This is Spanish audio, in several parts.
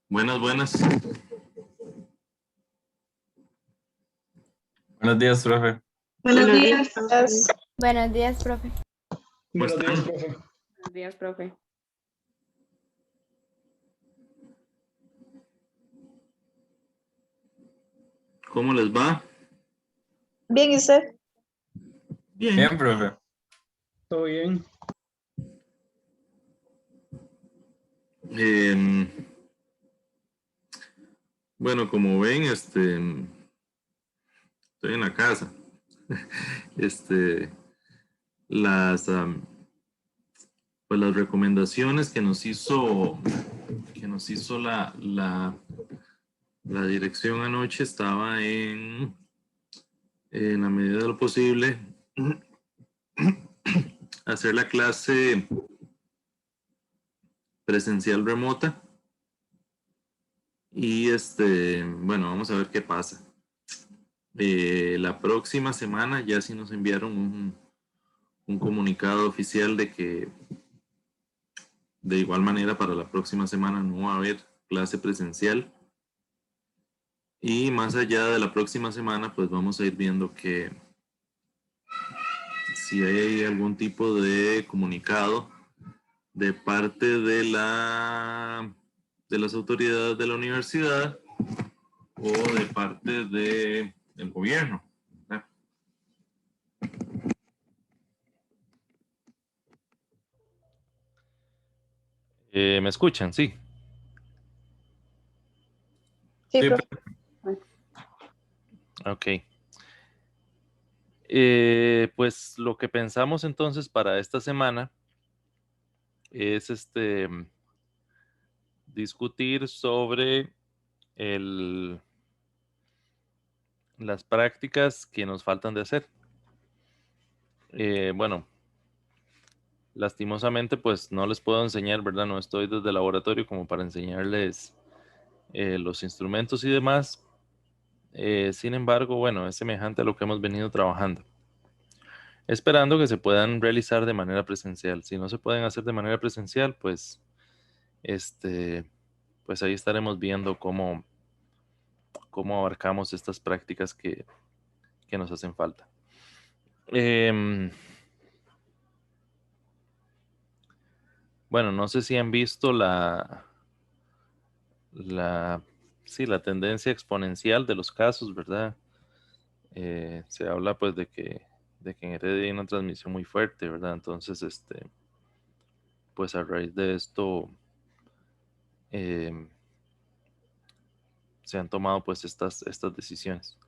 Buenas, buenas. Buenos días, profe. Buenos días. Buenos días, profe. ¿Cómo Buenos días, están? profe. Buenos días, profe. ¿Cómo les va? Bien, ¿y usted? Bien. Bien, profe. ¿Todo bien? Bueno, como ven, estoy en la casa. Este, pues las recomendaciones que nos hizo la dirección anoche estaba en la medida de lo posible, hacer la clase presencial remota. Y bueno, vamos a ver qué pasa. La próxima semana ya sí nos enviaron un comunicado oficial de que de igual manera para la próxima semana no va a haber clase presencial. Y más allá de la próxima semana, pues vamos a ir viendo que si hay algún tipo de comunicado de parte de las autoridades de la universidad o de parte del gobierno, ¿verdad? ¿Me escuchan? Sí. Sí, Sí, profe. Ok. Pues lo que pensamos entonces para esta semana es discutir sobre las prácticas que nos faltan de hacer. Bueno, lastimosamente pues no les puedo enseñar, ¿verdad? No estoy desde el laboratorio como para enseñarles los instrumentos y demás. Sin embargo, bueno, es semejante a lo que hemos venido trabajando, esperando que se puedan realizar de manera presencial. Si no se pueden hacer de manera presencial, pues pues ahí estaremos viendo cómo abarcamos estas prácticas que nos hacen falta. Bueno, no sé si han visto la tendencia exponencial de los casos, ¿verdad? Se habla pues de que en Heredia hay una transmisión muy fuerte, ¿verdad? Entonces, pues a raíz de esto se han tomado pues estas decisiones.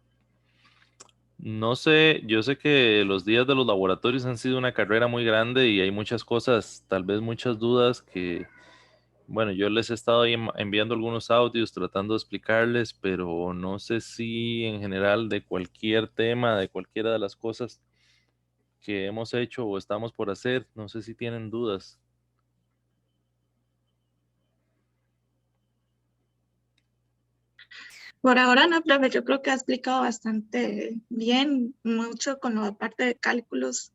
No sé, yo sé que los días de los laboratorios han sido una carrera muy grande y hay muchas cosas, tal vez muchas dudas que, bueno, yo les he estado ahí enviando algunos audios tratando de explicarles, pero no sé si en general de cualquier tema, de cualquiera de las cosas que hemos hecho o estamos por hacer, no sé si tienen dudas. Por ahora no, profe, yo creo que ha explicado bastante bien, mucho con la parte de cálculos.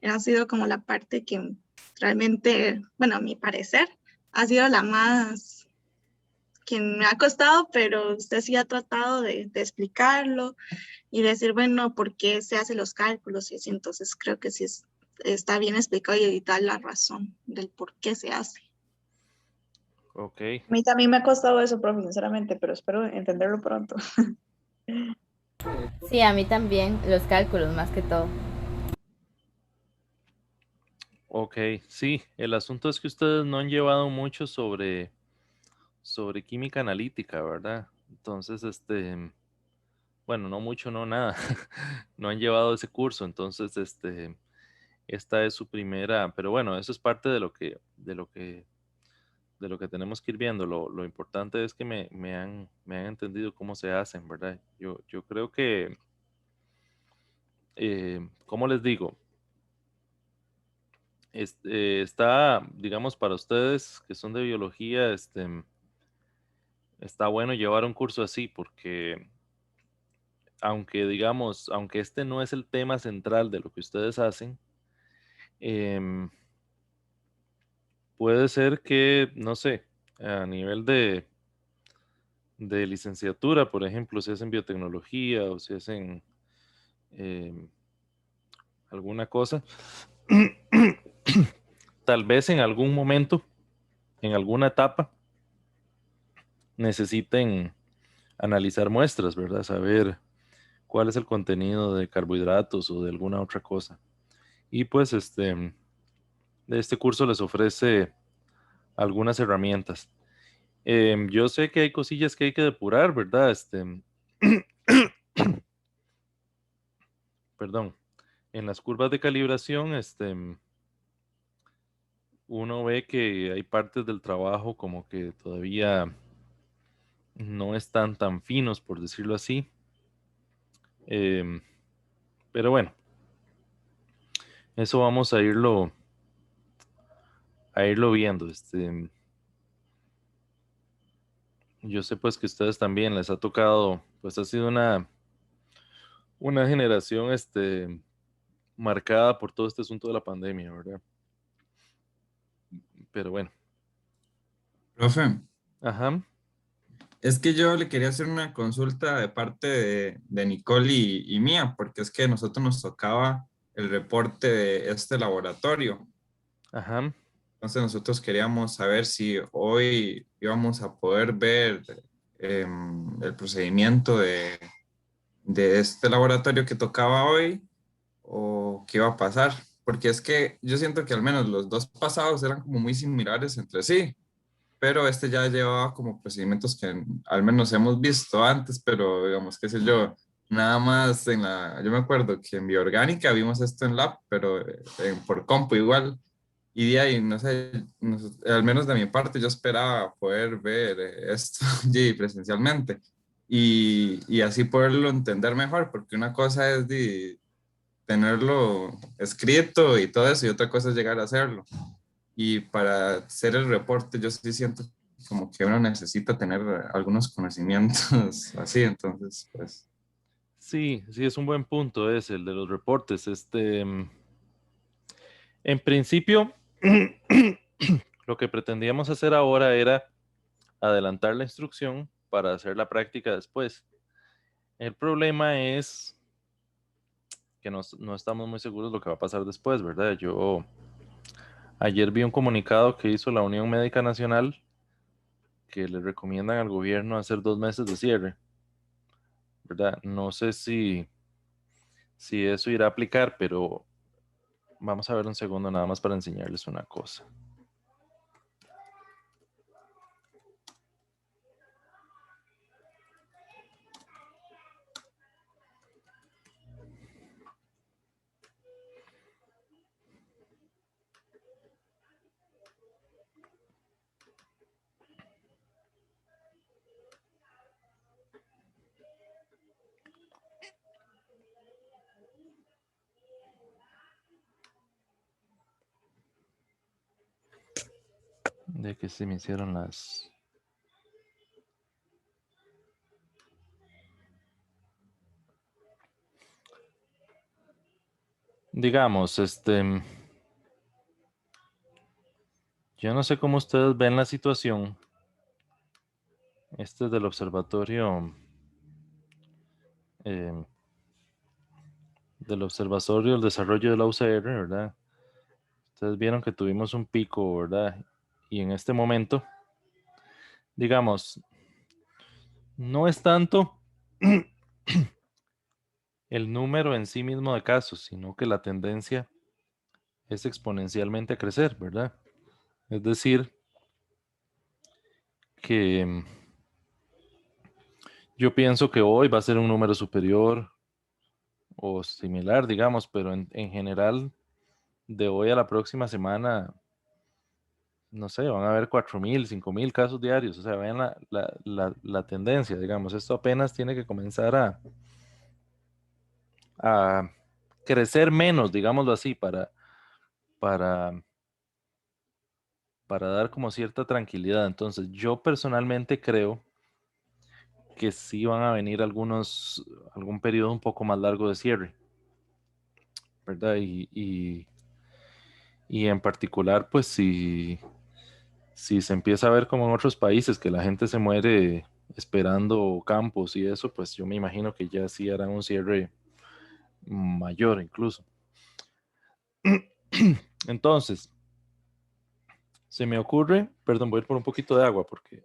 Ha sido como la parte que realmente, bueno, a mi parecer, ha sido la más que me ha costado, pero usted sí ha tratado de explicarlo y decir, bueno, por qué se hacen los cálculos y así. Entonces creo que sí está bien explicado y dar la razón del por qué se hace. Ok. A mí también me ha costado eso, profe, sinceramente, pero espero entenderlo pronto. Sí, a mí también, los cálculos más que todo. Ok, sí, el asunto es que ustedes no han llevado mucho sobre química analítica, ¿verdad? Entonces, bueno, no mucho, no nada. No han llevado ese curso, entonces, esta es su primera, pero bueno, eso es parte de lo que tenemos que ir viendo. Lo importante es que me han entendido cómo se hacen, ¿verdad? Yo creo que, ¿cómo les digo? Está, digamos, para ustedes que son de biología, está bueno llevar un curso así porque aunque digamos, aunque este no es el tema central de lo que ustedes hacen, em, puede ser que, no sé, a nivel de licenciatura, por ejemplo, si hacen biotecnología o si hacen alguna cosa, tal vez en algún momento, en alguna etapa, necesiten analizar muestras, ¿verdad? Saber cuál es el contenido de carbohidratos o de alguna otra cosa. Y pues este curso les ofrece algunas herramientas. Yo sé que hay cosillas que hay que depurar, ¿verdad? Perdón. En las curvas de calibración, uno ve que hay partes del trabajo como que todavía no están tan finos, por decirlo así. Pero bueno, eso vamos a irlo viendo. Yo sé pues que ustedes también les ha tocado, pues ha sido una generación marcada por todo este asunto de la pandemia, ¿verdad? Pero bueno, Profe, ajá, es que yo le quería hacer una consulta de parte de Nicole y mía, porque es que a nosotros nos tocaba el reporte de este laboratorio. ajá. Entonces nosotros queríamos saber si hoy íbamos a poder ver el procedimiento de este laboratorio que tocaba hoy o qué iba a pasar. Porque es que yo siento que al menos los dos pasados eran como muy similares entre sí, pero este ya llevaba como procedimientos que al menos hemos visto antes, pero digamos, qué sé yo, nada más yo me acuerdo que en bioorgánica vimos esto en lab, pero por compu igual. Y de ahí, no sé, al menos de mi parte, yo esperaba poder ver esto sí, presencialmente y así poderlo entender mejor, porque una cosa es tenerlo escrito y todo eso, y otra cosa es llegar a hacerlo. Y para hacer el reporte, yo sí siento como que uno necesita tener algunos conocimientos así, entonces, pues. Sí, sí, es un buen punto, es el de los reportes. En principio, lo que pretendíamos hacer ahora era adelantar la instrucción para hacer la práctica después. El problema es que no estamos muy seguros de lo que va a pasar después, ¿verdad? Yo ayer vi un comunicado que hizo la Unión Médica Nacional que le recomiendan al gobierno hacer 2 meses de cierre, ¿verdad? No sé si eso irá a aplicar, pero vamos a ver un segundo nada más para enseñarles una cosa. De que se me hicieron las... Digamos, yo no sé cómo ustedes ven la situación. Este es del eh, Observatorio del Desarrollo de la UCR, ¿verdad? Ustedes vieron que tuvimos un pico, ¿verdad? Y en este momento, digamos, no es tanto el número en sí mismo de casos, sino que la tendencia es exponencialmente a crecer, ¿verdad? Es decir, que yo pienso que hoy va a ser un número superior o similar, digamos, pero en general, de hoy a la próxima semana, no sé, van a haber 4.000, 5.000 casos diarios. O sea, vean la tendencia, digamos. Esto apenas tiene que comenzar a crecer menos, digámoslo así, para, para dar como cierta tranquilidad. Entonces, yo personalmente creo que sí van a venir algún periodo un poco más largo de cierre, ¿verdad? Y en particular, pues si se empieza a ver como en otros países que la gente se muere esperando campos y eso, pues yo me imagino que ya sí harán un cierre mayor incluso. Entonces, se me ocurre, perdón, voy a ir por un poquito de agua porque...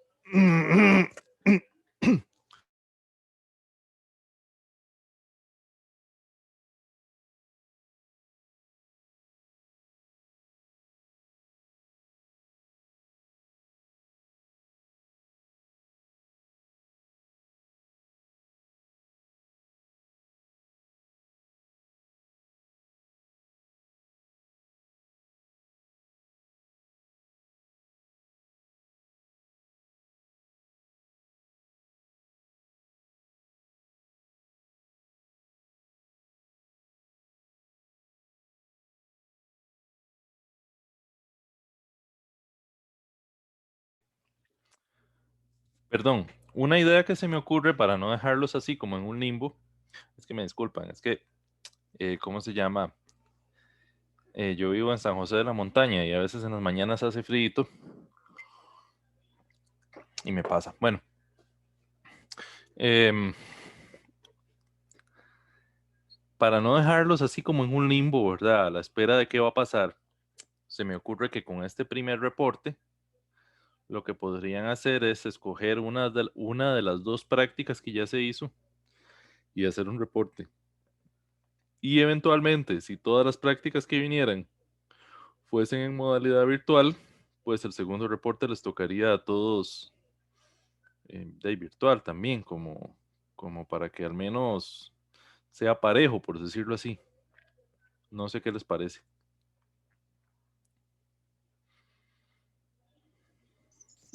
Perdón, una idea que se me ocurre para no dejarlos así como en un limbo, es que me disculpan, es que, ¿cómo se llama? Yo vivo en San José de la Montaña y a veces en las mañanas hace frío y me pasa. Bueno, para no dejarlos así como en un limbo, ¿verdad? A la espera de qué va a pasar, se me ocurre que con este primer reporte, lo que podrían hacer es escoger una de las dos prácticas que ya se hizo y hacer un reporte. Y eventualmente, si todas las prácticas que vinieran fuesen en modalidad virtual, pues el segundo reporte les tocaría a todos de virtual también, como para que al menos sea parejo, por decirlo así. No sé qué les parece.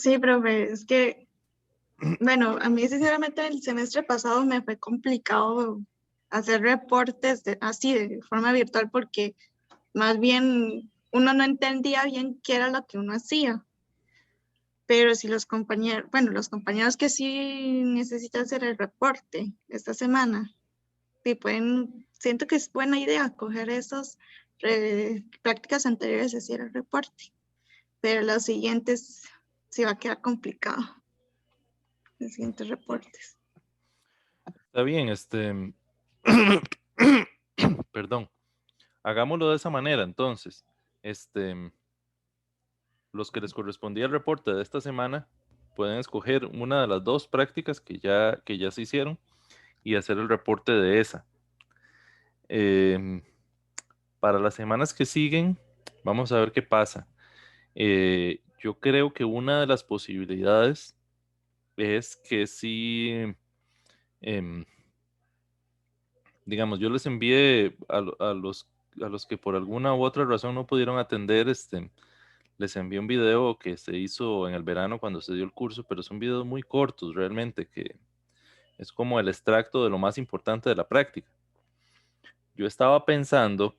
Sí, profe, es que, bueno, a mí sinceramente el semestre pasado me fue complicado hacer reportes así de forma virtual porque más bien uno no entendía bien qué era lo que uno hacía. Pero si los compañeros, bueno, los compañeros que sí necesitan hacer el reporte esta semana, sí pueden, siento que es buena idea coger esas prácticas anteriores y hacer el reporte, pero los siguientes sí va a quedar complicado, los siguientes reportes. Está bien, perdón. Hagámoslo de esa manera, entonces. Los que les correspondía el reporte de esta semana pueden escoger una de las dos prácticas que ya se hicieron y hacer el reporte de esa. Para las semanas que siguen, vamos a ver qué pasa. Yo creo que una de las posibilidades es que sí, em, digamos, yo les envié a los que por alguna u otra razón no pudieron atender, les envié un video que se hizo en el verano cuando se dio el curso, pero son videos muy cortos realmente, que es como el extracto de lo más importante de la práctica. Yo estaba pensando,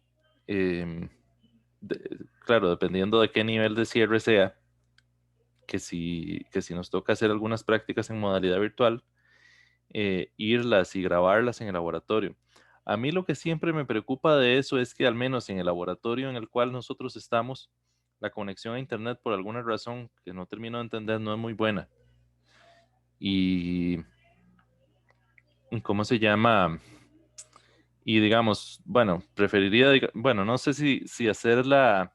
em, claro, dependiendo de qué nivel de cierre sea, que si nos toca hacer algunas prácticas en modalidad virtual, irlas y grabarlas en el laboratorio. A mí lo que siempre me preocupa de eso es que al menos en el laboratorio en el cual nosotros estamos, la conexión a internet por alguna razón que no termino de entender no es muy buena. Y ¿cómo se llama? Y digamos, bueno, preferiría, bueno, no sé si hacerla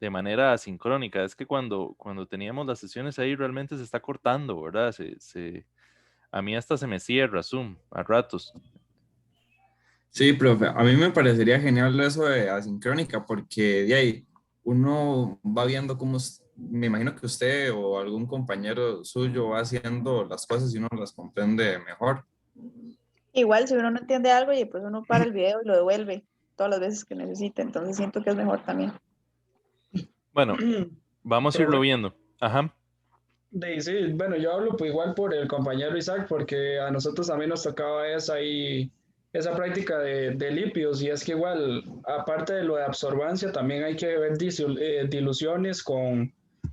de manera asincrónica. Es que cuando teníamos las sesiones ahí realmente se está cortando, ¿verdad? A mí hasta se me cierra Zoom a ratos. Sí, profe, a mí me parecería genial eso de asincrónica porque de ahí uno va viendo cómo, me imagino que usted o algún compañero suyo va haciendo las cosas y uno las comprende mejor. Igual si uno no entiende algo y pues uno para el video y lo devuelve todas las veces que necesite, entonces siento que es mejor también. Bueno, vamos a irlo Profe, viendo. Ajá. sí, bueno, yo hablo pues igual por el compañero Isaac, porque a nosotros también nos tocaba esa práctica de lípidos, y es que igual, aparte de lo de absorbancia, también hay que ver diluciones con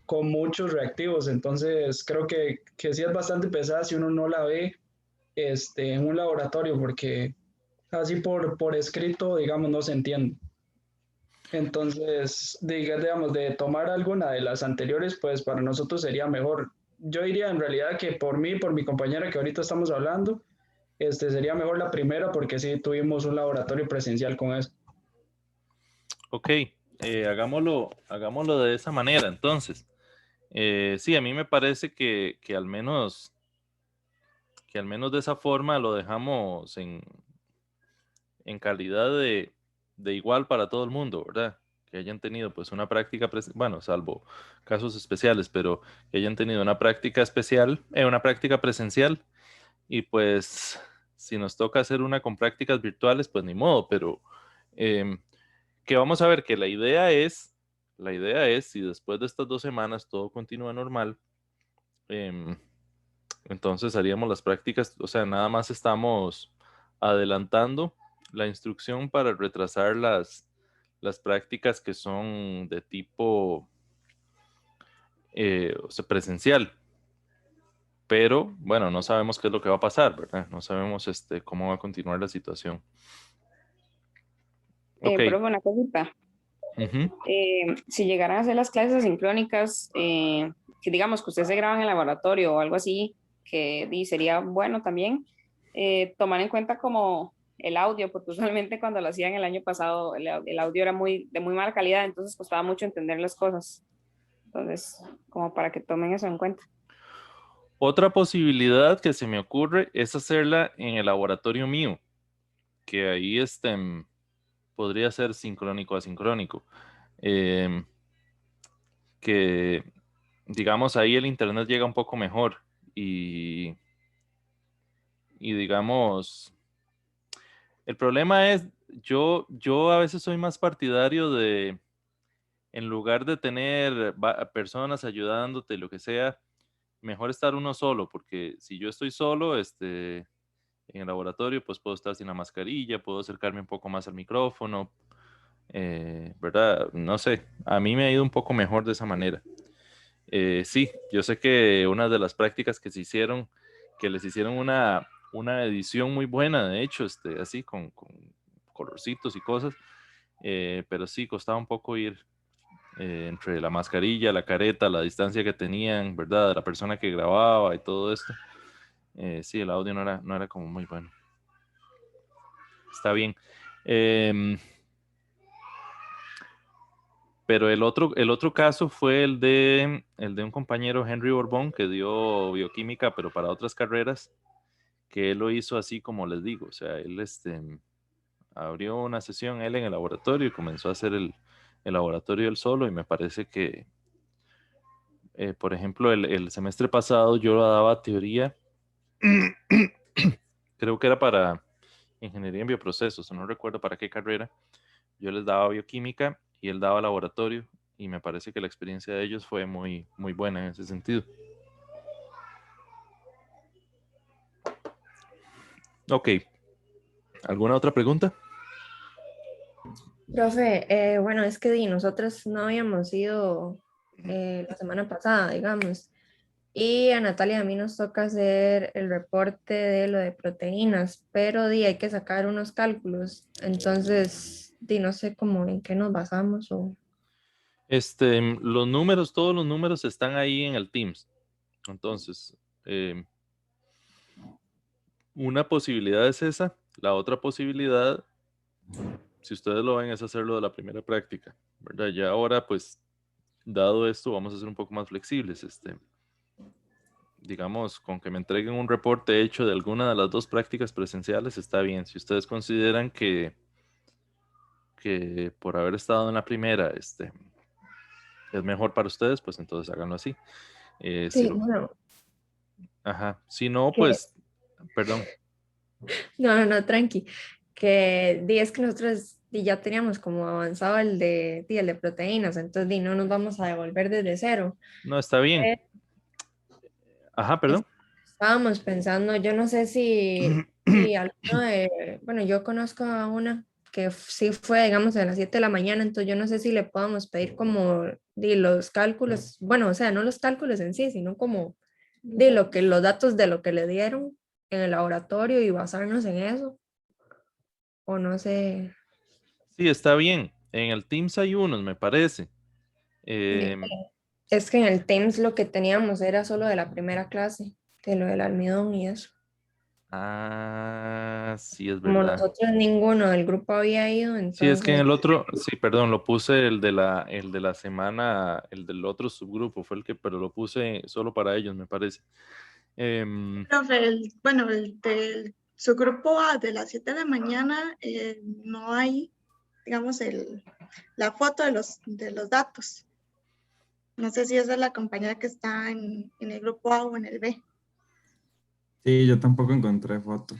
muchos reactivos, entonces creo que sí es bastante pesada si uno no la ve en un laboratorio, porque así por escrito, digamos, no se entiende. Entonces, digamos, de tomar alguna de las anteriores, pues para nosotros sería mejor yo diría en realidad que por mí, por mi compañera que ahorita estamos hablando, sería mejor la primera porque sí tuvimos un laboratorio presencial con eso. Ok, hagámoslo de esa manera, entonces. Sí, a mí me parece que al menos de esa forma lo dejamos en calidad de igual para todo el mundo, ¿verdad? Que hayan tenido pues una práctica, bueno, salvo casos especiales, pero que hayan tenido una práctica especial, una práctica presencial, y pues si nos toca hacer una con prácticas virtuales, pues ni modo, pero em, que vamos a ver que la idea es, si después de estas 2 semanas todo continúa normal, em, entonces haríamos las prácticas, o sea, nada más estamos adelantando la instrucción para retrasar las prácticas que son de tipo o sea, presencial. Pero bueno, no sabemos qué es lo que va a pasar, ¿verdad? No sabemos cómo va a continuar la situación. Ok. Profe, una cosita. Ujú. Si llegaran a hacer las clases asincrónicas, que digamos que ustedes se graban en el laboratorio o algo así, que sería bueno también tomar en cuenta como el audio, porque usualmente cuando lo hacían el año pasado el audio era de muy mala calidad, entonces costaba mucho entender las cosas. Entonces, como para que tomen eso en cuenta. Otra posibilidad que se me ocurre es hacerla en el laboratorio mío, que ahí podría ser sincrónico asincrónico. Em, que digamos ahí el internet llega un poco mejor y digamos, el problema es, yo a veces soy más partidario de, en lugar de tener personas ayudándote, lo que sea, mejor estar uno solo, porque si yo estoy solo, en el laboratorio, pues puedo estar sin la mascarilla, puedo acercarme un poco más al micrófono, ¿verdad? No sé, a mí me ha ido un poco mejor de esa manera. Sí, yo sé que una de las prácticas que se hicieron, que les hicieron una edición muy buena, de hecho, así con colorcitos y cosas, pero sí, costaba un poco ir entre la mascarilla, la careta, la distancia que tenían, ¿verdad? La persona que grababa y todo esto. Sí, el audio no era como muy bueno. Está bien. Em, Pero el otro caso fue el de un compañero, Henry Borbón, que dio bioquímica, pero para otras carreras, que él lo hizo así como les digo. O sea, él abrió una sesión él en el laboratorio y comenzó a hacer el laboratorio él solo. Y me parece que, por ejemplo, el semestre pasado yo daba teoría, creo que era para ingeniería en bioprocesos, no recuerdo para qué carrera. Yo les daba bioquímica y él daba laboratorio y me parece que la experiencia de ellos fue muy, muy buena en ese sentido. Ok, ¿alguna otra pregunta? Profe, bueno, es que nosotros no habíamos ido la semana pasada, digamos, y a Natalia y a mí nos toca hacer el reporte de lo de proteínas, pero hay que sacar unos cálculos, entonces no sé cómo en qué nos basamos o... Los números, todos los números están ahí en el Teams. Entonces, una posibilidad es esa. La otra posibilidad, si ustedes lo ven, es hacerlo de la primera práctica, ¿verdad? Ya ahora, pues, dado esto, vamos a ser un poco más flexibles. Digamos, con que me entreguen un reporte hecho de alguna de las dos prácticas presenciales, está bien. Si ustedes consideran que por haber estado en la primera, es mejor para ustedes, pues entonces háganlo así. Sí, bueno, Ajá. Si no, que... pues, perdón. No, tranqui, que es que nosotros ya teníamos como avanzado el de proteínas, entonces no nos vamos a devolver desde cero. No, está bien. Ajá, perdón. Estábamos pensando, yo no sé si alguno de, bueno, yo conozco a una que sí fue, digamos, a las 7 de la mañana, entonces yo no sé si le podamos pedir como los cálculos, bueno, o sea, no los cálculos en sí, sino como los datos de lo que le dieron en el laboratorio y basarnos en eso, o no sé. Sí, está bien. En el Teams hay unos, me parece. de- Es que en el TEMS lo que teníamos era solo de la primera clase, de lo del almidón y eso. Ah, sí, es Como verdad. nosotros ninguno del grupo había ido, Sí, es que en entonces, el otro, sí, perdón, lo puse el de la semana, el del otro subgrupo, fue el que, pero lo puse solo para ellos, me parece. Profe, bueno, su grupo A de las 7 de la mañana no hay, digamos, la foto de los datos. No sé si esa es la compañera que está en el grupo A o en el B. Sí, yo tampoco encontré foto.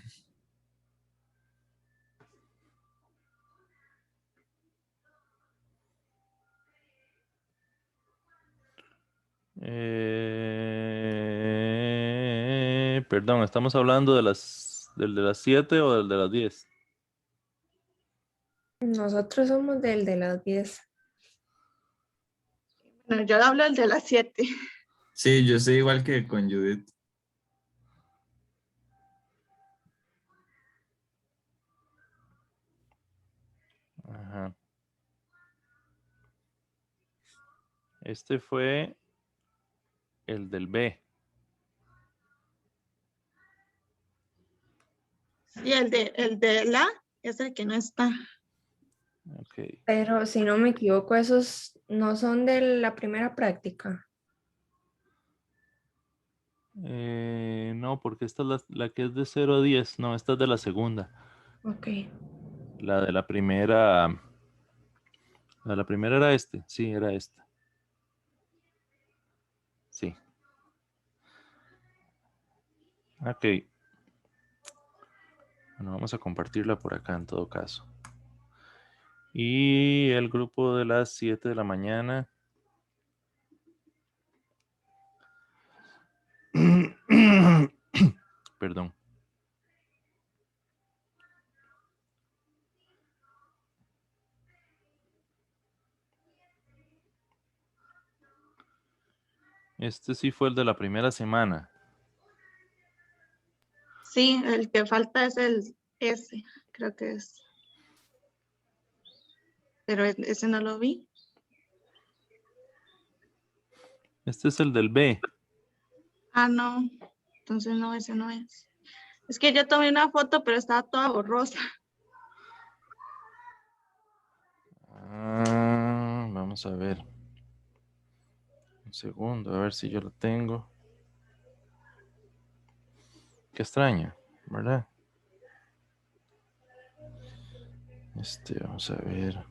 Perdón, ¿estamos hablando de del de las 7 o del de las 10? nosotros somos del de las 10. Bueno, yo hablo del de las 7. Sí, yo soy igual que con Judith. Ajá. Este fue el del B. Sí, el de la es el que no está. Ok. Pero si no me equivoco, esos no son de la primera práctica. No, porque esta es la que es de 0 a 10. No, esta es de la segunda. Ok. La de la primera. La de la primera era este. Sí, era esta. Sí. Ok. Bueno, vamos a compartirla por acá en todo caso. Y el grupo de las 7 de la mañana. Perdón. Este sí fue el de la primera semana. Sí, el que falta es el S, creo que es. Pero ese no lo vi. Este es el del B. Ah, no. Entonces no, ese no es. Es que yo tomé una foto, pero estaba toda borrosa. Vamos a ver. Un segundo, a ver si yo lo tengo. Qué extraño, ¿verdad? Vamos a ver.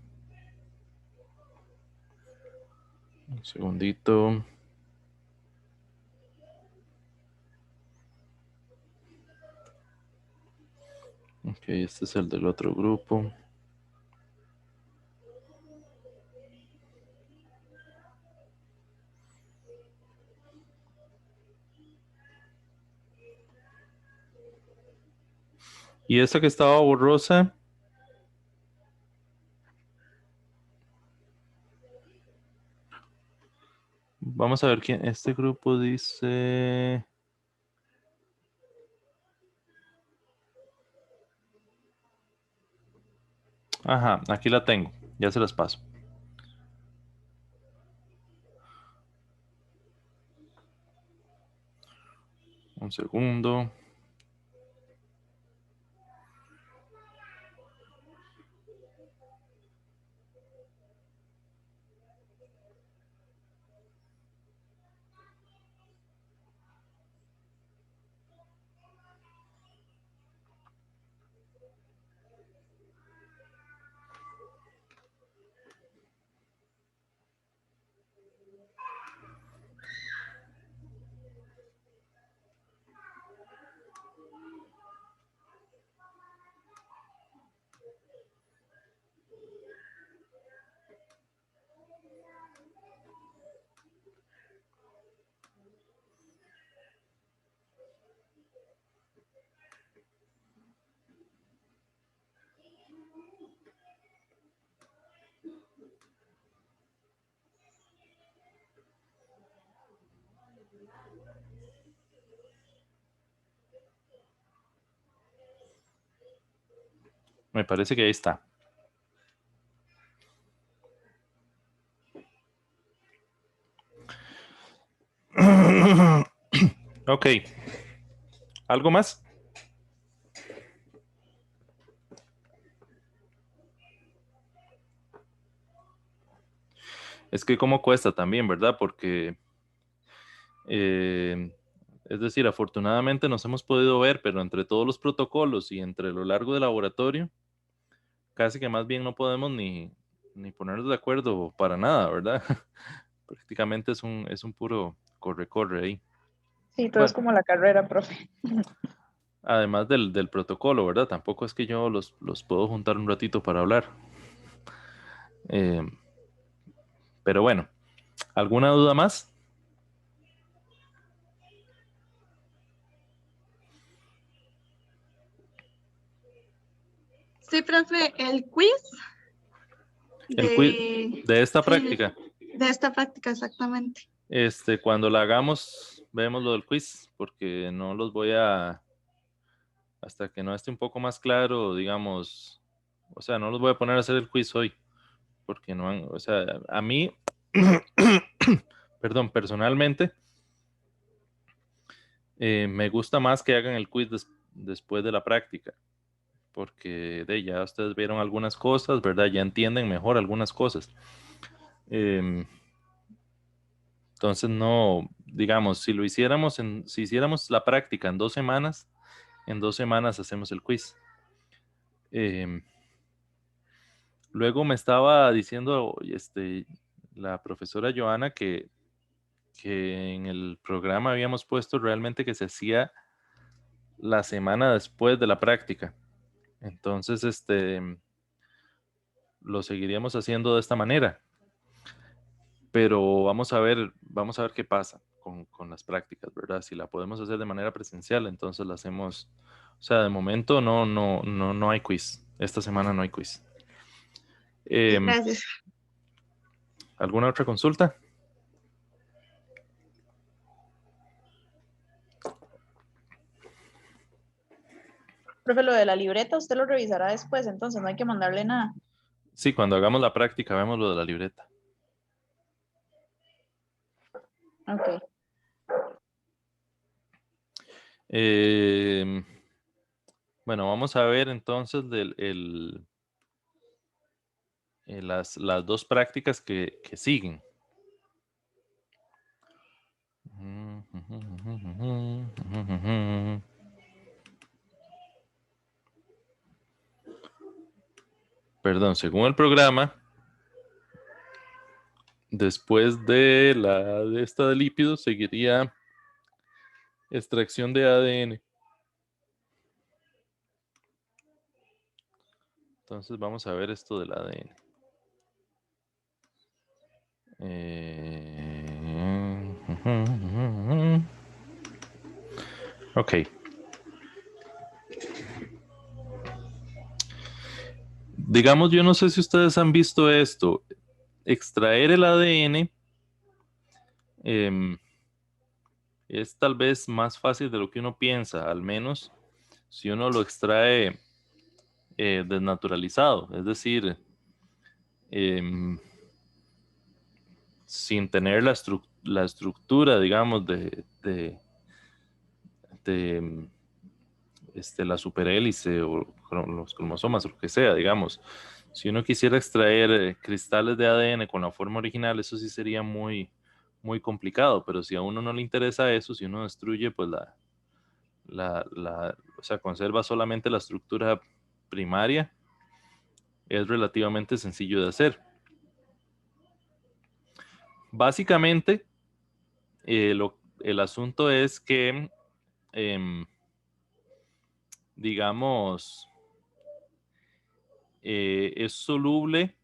Un segundito. Ok, este es el del otro grupo. Y esta que estaba borrosa. Vamos a ver quién. Este grupo dice. Ajá, aquí la tengo. Ya se las paso. Un segundo. Me parece que ahí está. Ok. ¿Algo más? Es que cómo cuesta también, ¿verdad? Porque, es decir, afortunadamente nos hemos podido ver, pero entre todos los protocolos y entre lo largo del laboratorio, casi que más bien no podemos ni ponernos de acuerdo para nada, ¿verdad? Prácticamente es un puro corre-corre ahí. Sí, todo es Bueno, como la carrera, profe. además del protocolo, ¿verdad? Tampoco es que yo los puedo juntar un ratito para hablar. Eh, pero bueno, ¿alguna duda más? Sí, profe, el quiz El quiz de, de esta sí, práctica. de esta práctica exactamente. Cuando la hagamos, vemos lo del quiz, porque no los voy a, hasta que no esté un poco más claro, digamos, o sea, no los voy a poner a hacer el quiz hoy, porque no han, o sea, a mí, perdón, personalmente, me gusta más que hagan el quiz después de la práctica, porque ya ustedes vieron algunas cosas, ¿verdad? Ya entienden mejor algunas cosas. Entonces, no, digamos, si lo hiciéramos, si hiciéramos la práctica en 2 semanas hacemos el quiz. Em, Luego me estaba diciendo la profesora Joana que en el programa habíamos puesto realmente que se hacía la semana después de la práctica. Entonces, lo seguiríamos haciendo de esta manera. Pero vamos a ver qué pasa con las prácticas, ¿verdad? Si la podemos hacer de manera presencial, entonces la hacemos. O sea, de momento no hay quiz. Esta semana no hay quiz. Sí, Em, gracias. ¿Alguna otra consulta? Profe, lo de la libreta usted lo revisará después, entonces no hay que mandarle nada. Sí, cuando hagamos la práctica vemos lo de la libreta. Ok. Bueno, vamos a ver entonces las dos prácticas que siguen. Perdón, según el programa, después de esta de lípidos, seguiría extracción de ADN. Entonces vamos a ver esto del ADN. Ok. Digamos, yo no sé si ustedes han visto esto. Extraer el ADN es tal vez más fácil de lo que uno piensa, al menos si uno lo extrae desnaturalizado, es decir, em, sin tener la estructura, digamos, de la superhélice o los cromosomas o lo que sea, digamos. Si uno quisiera extraer cristales de ADN con la forma original, eso sí sería muy complicado, pero si a uno no le interesa eso, si uno destruye, pues o sea, conserva solamente la estructura primaria, es relativamente sencillo de hacer. Básicamente, el asunto es que, digamos, es soluble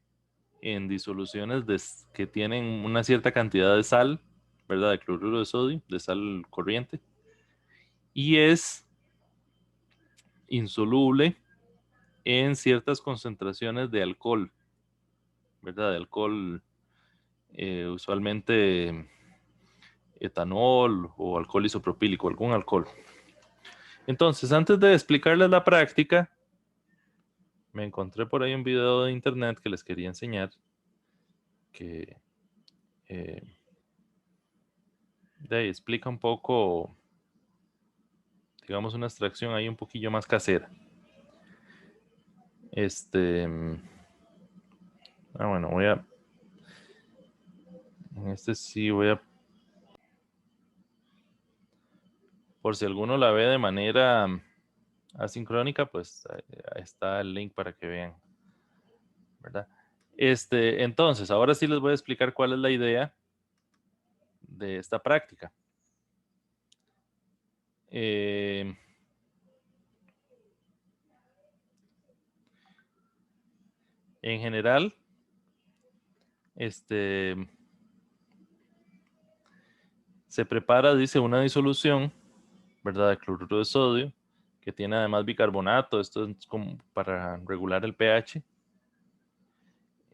en disoluciones que tienen una cierta cantidad de sal, ¿verdad? De cloruro de sodio, de sal corriente, y es insoluble en ciertas concentraciones de alcohol, ¿verdad? De alcohol, usualmente etanol o alcohol isopropílico, algún alcohol. Entonces, antes de explicarles la práctica, me encontré por ahí un video de internet que les quería enseñar, que de ahí explica un poco, digamos, una extracción ahí un poquillo más casera. Bueno, en este sí voy a, por si alguno la ve de manera asincrónica, pues ahí está el link para que vean, ¿verdad? Entonces, ahora sí les voy a explicar cuál es la idea de esta práctica. En general, se prepara, dice, una disolución, ¿verdad?, de cloruro de sodio, que tiene además bicarbonato. Esto es como para regular el pH.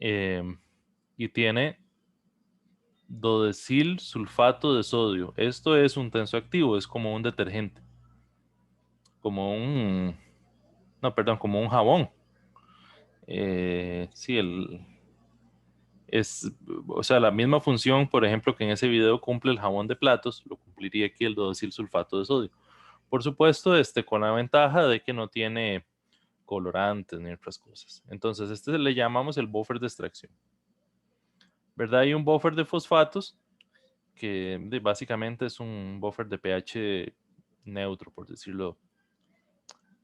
Y tiene dodecil sulfato de sodio. Esto es un tensoactivo, es como un detergente. Como un jabón. Sí, o sea, la misma función, por ejemplo, que en ese video cumple el jabón de platos, lo cumpliría aquí el dodecil sulfato de sodio. Por supuesto, con la ventaja de que no tiene colorantes ni otras cosas. Entonces, le llamamos el buffer de extracción. ¿Verdad? Hay un buffer de fosfatos que básicamente es un buffer de pH neutro, por decirlo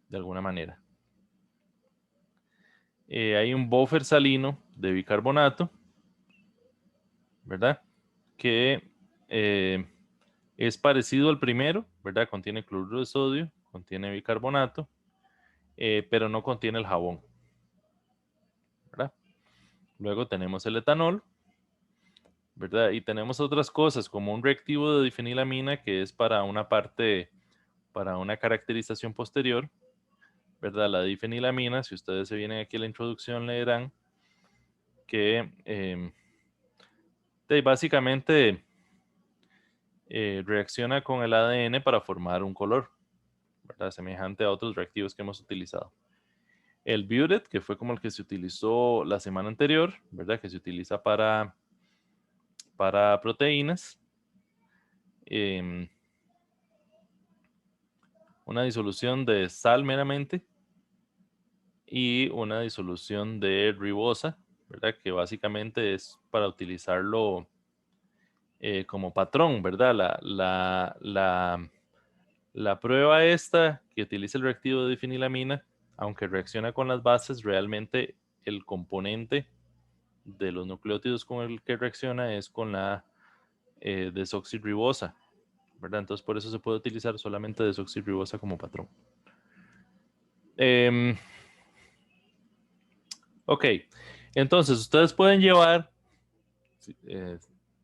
de alguna manera. Hay un buffer salino de bicarbonato, ¿verdad? Que es parecido al primero, ¿verdad? Contiene cloruro de sodio, contiene bicarbonato, pero no contiene el jabón, ¿verdad? Luego tenemos el etanol, ¿verdad? Y tenemos otras cosas como un reactivo de difenilamina que es para una caracterización posterior, ¿verdad? La difenilamina, si ustedes se vienen aquí a la introducción, leerán que básicamente reacciona con el ADN para formar un color, ¿verdad? Semejante a otros reactivos que hemos utilizado. El Buret, que fue como el que se utilizó la semana anterior, ¿verdad? Que se utiliza para proteínas. Una disolución de sal meramente y una disolución de ribosa, ¿verdad? Que básicamente es para utilizarlo como patrón, ¿verdad? La prueba esta que utiliza el reactivo de difenilamina, aunque reacciona con las bases, realmente el componente de los nucleótidos con el que reacciona es con la desoxirribosa, ¿verdad? Entonces por eso se puede utilizar solamente desoxirribosa como patrón. Ok, entonces ustedes pueden llevar,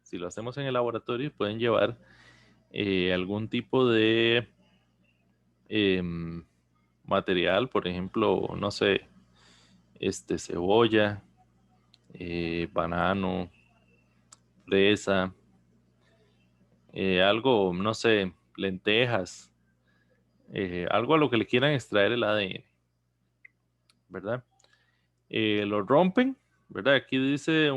si lo hacemos en el laboratorio, pueden llevar algún tipo de material, por ejemplo, no sé, cebolla, banano, fresa, algo, no sé, lentejas, algo a lo que le quieran extraer el ADN, ¿verdad? Lo rompen, ¿verdad? Aquí dice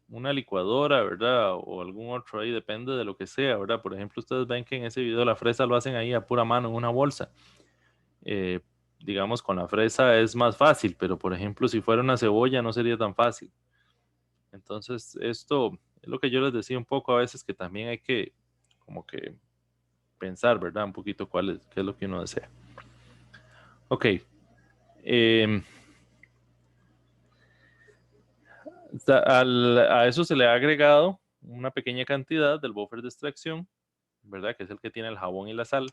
una licuadora, ¿verdad? O algún otro ahí, depende de lo que sea, ¿verdad? Por ejemplo, ustedes ven que en ese video la fresa lo hacen ahí a pura mano en una bolsa. Digamos, con la fresa es más fácil, pero por ejemplo, si fuera una cebolla no sería tan fácil. Entonces, esto es lo que yo les decía un poco a veces, que también hay que como que pensar, ¿verdad? Un poquito qué es lo que uno desea. Ok. A eso se le ha agregado una pequeña cantidad del buffer de extracción, ¿verdad? Que es el que tiene el jabón y la sal.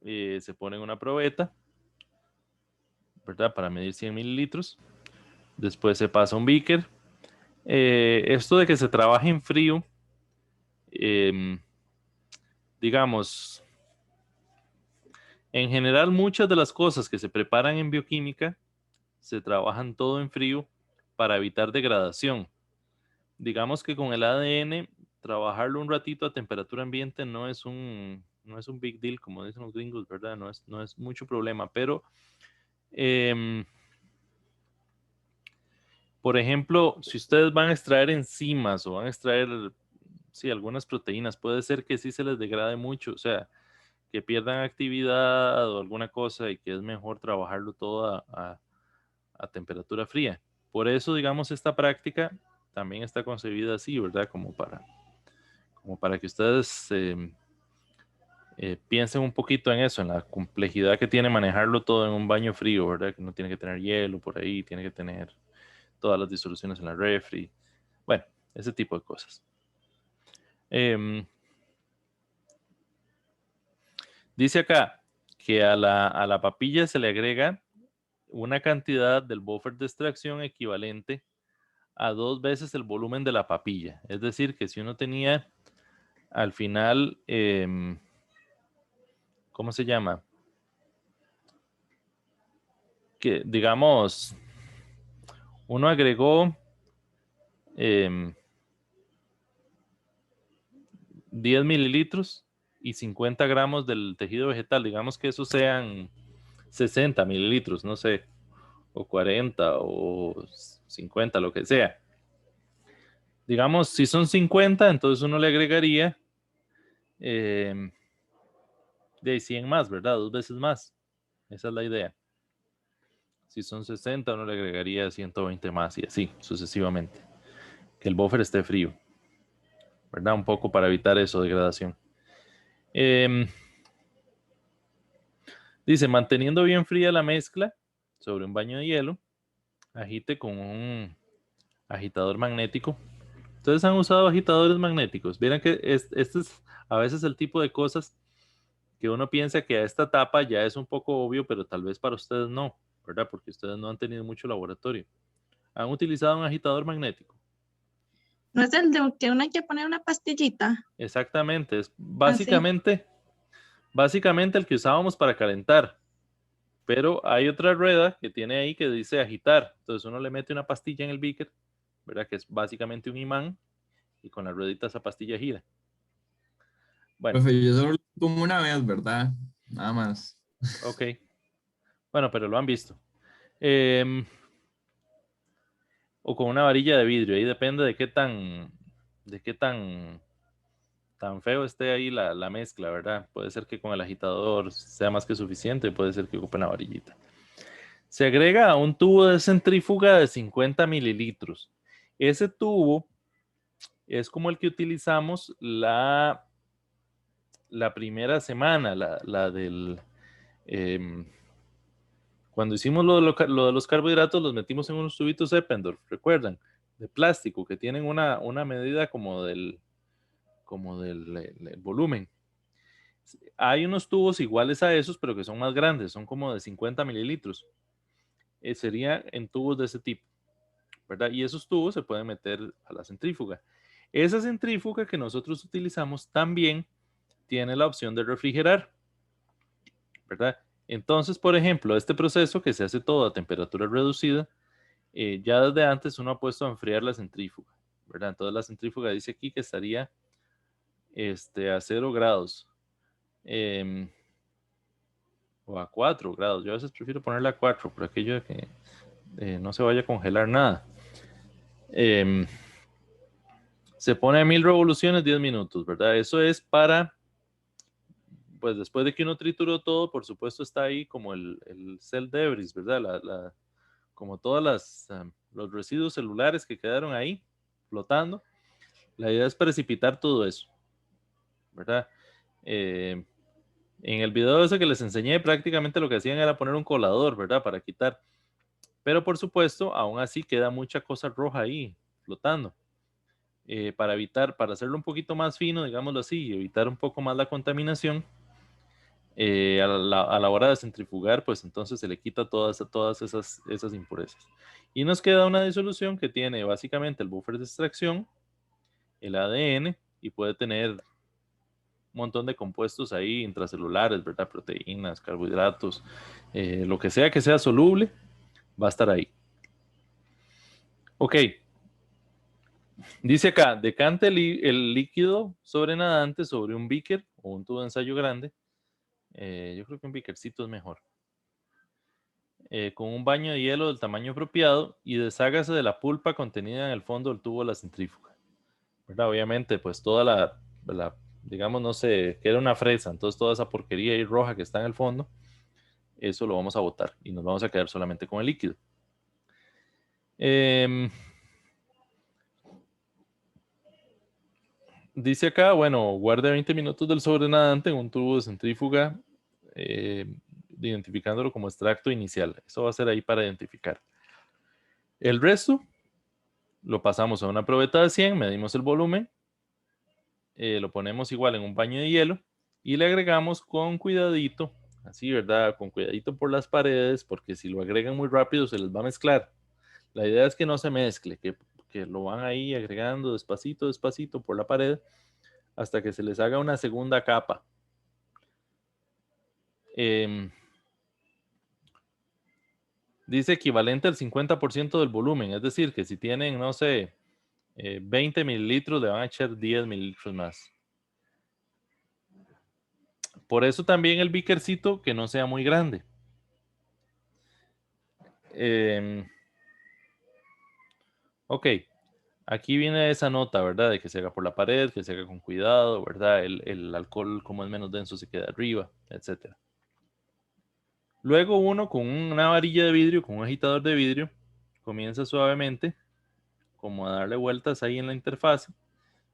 Se pone en una probeta, ¿verdad? Para medir 100 mililitros. Después se pasa a un beaker. Esto de que se trabaje en frío, digamos, en general muchas de las cosas que se preparan en bioquímica se trabajan todo en frío para evitar degradación. Digamos que con el ADN, trabajarlo un ratito a temperatura ambiente no es un big deal, como dicen los gringos, ¿verdad? No es mucho problema, pero Por ejemplo, si ustedes van a extraer enzimas o van a extraer, sí, algunas proteínas, puede ser que sí se les degrade mucho, o sea, que pierdan actividad o alguna cosa y que es mejor trabajarlo todo a temperatura fría. Por eso, digamos, esta práctica también está concebida así, ¿verdad? Como para que ustedes piensen un poquito en eso, en la complejidad que tiene manejarlo todo en un baño frío, ¿verdad? Que no tiene que tener hielo por ahí, tiene que tener todas las disoluciones en la refri. Bueno, ese tipo de cosas. Dice acá que a la papilla se le agrega una cantidad del buffer de extracción equivalente a 2 veces el volumen de la papilla. Es decir, que si uno tenía al final, ¿cómo se llama? Que digamos, uno agregó 10 mililitros y 50 gramos del tejido vegetal. Digamos que esos sean 60 mililitros, no sé, o 40 o 50, lo que sea. Digamos, si son 50, entonces uno le agregaría de 100 más, ¿verdad? 2 veces más. Esa es la idea. Si son 60, uno le agregaría 120 más y así sucesivamente. Que el buffer esté frío, ¿verdad? Un poco para evitar eso, degradación. Dice, manteniendo bien fría la mezcla sobre un baño de hielo, agite con un agitador magnético. Ustedes han usado agitadores magnéticos. Vieran que este es a veces el tipo de cosas que uno piensa que a esta etapa ya es un poco obvio, pero tal vez para ustedes no, ¿verdad? Porque ustedes no han tenido mucho laboratorio. ¿Han utilizado un agitador magnético? ¿No es el de que uno hay que poner una pastillita? Exactamente, es Así. básicamente el que usábamos para calentar. Pero hay otra rueda que tiene ahí que dice agitar. Entonces uno le mete una pastilla en el beaker, ¿verdad? Que es básicamente un imán y con la ruedita esa pastilla gira. Bueno, Profe, yo solo lo como una vez, ¿verdad? Nada más. ok. Bueno, pero lo han visto. O con una varilla de vidrio, ahí depende de qué tan feo esté ahí la mezcla, ¿verdad? Puede ser que con el agitador sea más que suficiente, puede ser que ocupe una varillita. Se agrega a un tubo de centrífuga de 50 mililitros. Ese tubo es como el que utilizamos la primera semana, la del... cuando hicimos lo de los carbohidratos, los metimos en unos tubitos Eppendorf, ¿recuerdan? De plástico, que tienen una medida como del volumen. Hay unos tubos iguales a esos, pero que son más grandes, son como de 50 mililitros. Sería en tubos de ese tipo, ¿verdad? Y esos tubos se pueden meter a la centrífuga. Esa centrífuga que nosotros utilizamos también tiene la opción de refrigerar, ¿verdad? Entonces, por ejemplo, este proceso que se hace todo a temperatura reducida, ya desde antes uno ha puesto a enfriar la centrífuga, ¿verdad? Entonces la centrífuga dice aquí que estaría a 0 grados o a 4 grados. Yo a veces prefiero ponerla a 4 por aquello de que no se vaya a congelar nada. Se pone a 1000 revoluciones 10 minutos, ¿verdad? Eso es para, pues después de que uno trituró todo, por supuesto está ahí como el cell debris, ¿verdad? Como todos los residuos celulares que quedaron ahí flotando. La idea es precipitar todo eso, ¿verdad? En el video ese que les enseñé, prácticamente lo que hacían era poner un colador, ¿verdad? Para quitar. Pero por supuesto, aún así queda mucha cosa roja ahí flotando. Para hacerlo un poquito más fino, digámoslo así, y evitar un poco más la contaminación, a la hora de centrifugar, pues entonces se le quita todas esas impurezas. Y nos queda una disolución que tiene básicamente el buffer de extracción, el ADN, y puede tener un montón de compuestos ahí intracelulares, ¿verdad? Proteínas, carbohidratos, lo que sea soluble, va a estar ahí. Ok. Dice acá, decante el líquido sobrenadante sobre un beaker o un tubo de ensayo grande. Yo creo que un beakercito es mejor. con un baño de hielo del tamaño apropiado y deshágase de la pulpa contenida en el fondo del tubo de la centrífuga. ¿Verdad? Obviamente, pues toda digamos, no sé, que era una fresa, entonces toda esa porquería ahí roja que está en el fondo, eso lo vamos a botar y nos vamos a quedar solamente con el líquido. Dice acá, bueno, guarde 20 minutos del sobrenadante en un tubo de centrífuga, identificándolo como extracto inicial. Eso va a ser ahí para identificar. El resto lo pasamos a una probeta de 100, medimos el volumen, lo ponemos igual en un baño de hielo y le agregamos con cuidadito, así, ¿verdad? Con cuidadito por las paredes, porque si lo agregan muy rápido se les va a mezclar. La idea es que no se mezcle, que lo van ahí agregando despacito, despacito por la pared hasta que se les haga una segunda capa. Dice equivalente al 50% del volumen, es decir, que si tienen, no sé, 20 mililitros, le van a echar 10 mililitros más. Por eso también el beakercito que no sea muy grande. Ok, aquí viene esa nota, ¿verdad? De que se haga por la pared, que se haga con cuidado, ¿verdad? El alcohol, como es menos denso, se queda arriba, etc. Luego uno con una varilla de vidrio, con un agitador de vidrio, comienza suavemente, como a darle vueltas ahí en la interfaz,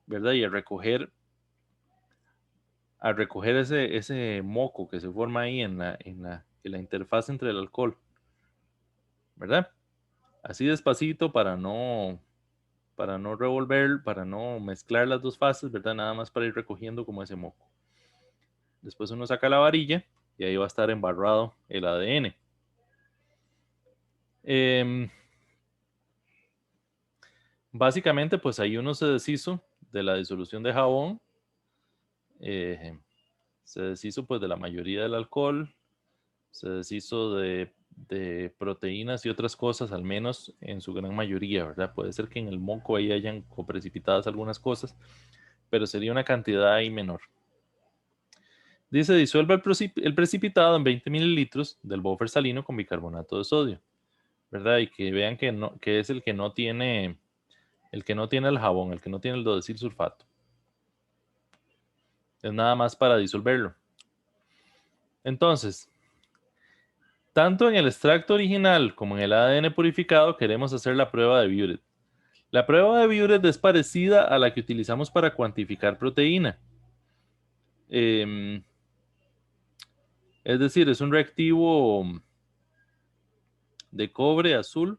¿verdad? Y a recoger ese moco que se forma ahí en la interfaz entre el alcohol, ¿verdad? Así despacito para no revolver, para no mezclar las dos fases, ¿verdad? Nada más para ir recogiendo como ese moco. Después uno saca la varilla y ahí va a estar embarrado el ADN. Básicamente, pues ahí uno se deshizo de la disolución de jabón, se deshizo pues de la mayoría del alcohol, se deshizo de proteínas y otras cosas, al menos en su gran mayoría, ¿verdad? Puede ser que en el moco ahí hayan coprecipitadas algunas cosas, pero sería una cantidad ahí menor. Dice, disuelva el precipitado en 20 mililitros del buffer salino con bicarbonato de sodio, ¿verdad? Y que vean que es el que no tiene el jabón, el que no tiene el dodesil sulfato. Es nada más para disolverlo. Entonces, tanto en el extracto original como en el ADN purificado queremos hacer la prueba de Buret. La prueba de Buret es parecida a la que utilizamos para cuantificar proteína. Es decir, es un reactivo de cobre azul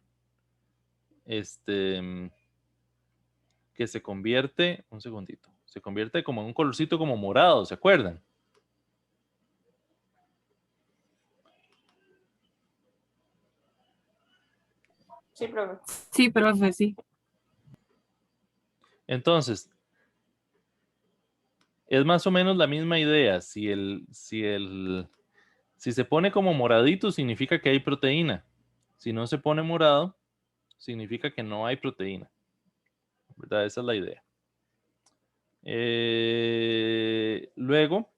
que se convierte, un segundito, se convierte como en un colorcito como morado, ¿se acuerdan? Sí, profe. Sí, profe, sí. Entonces, es más o menos la misma idea. Si se pone como moradito, significa que hay proteína. Si no se pone morado, significa que no hay proteína. ¿Verdad? Esa es la idea. Luego,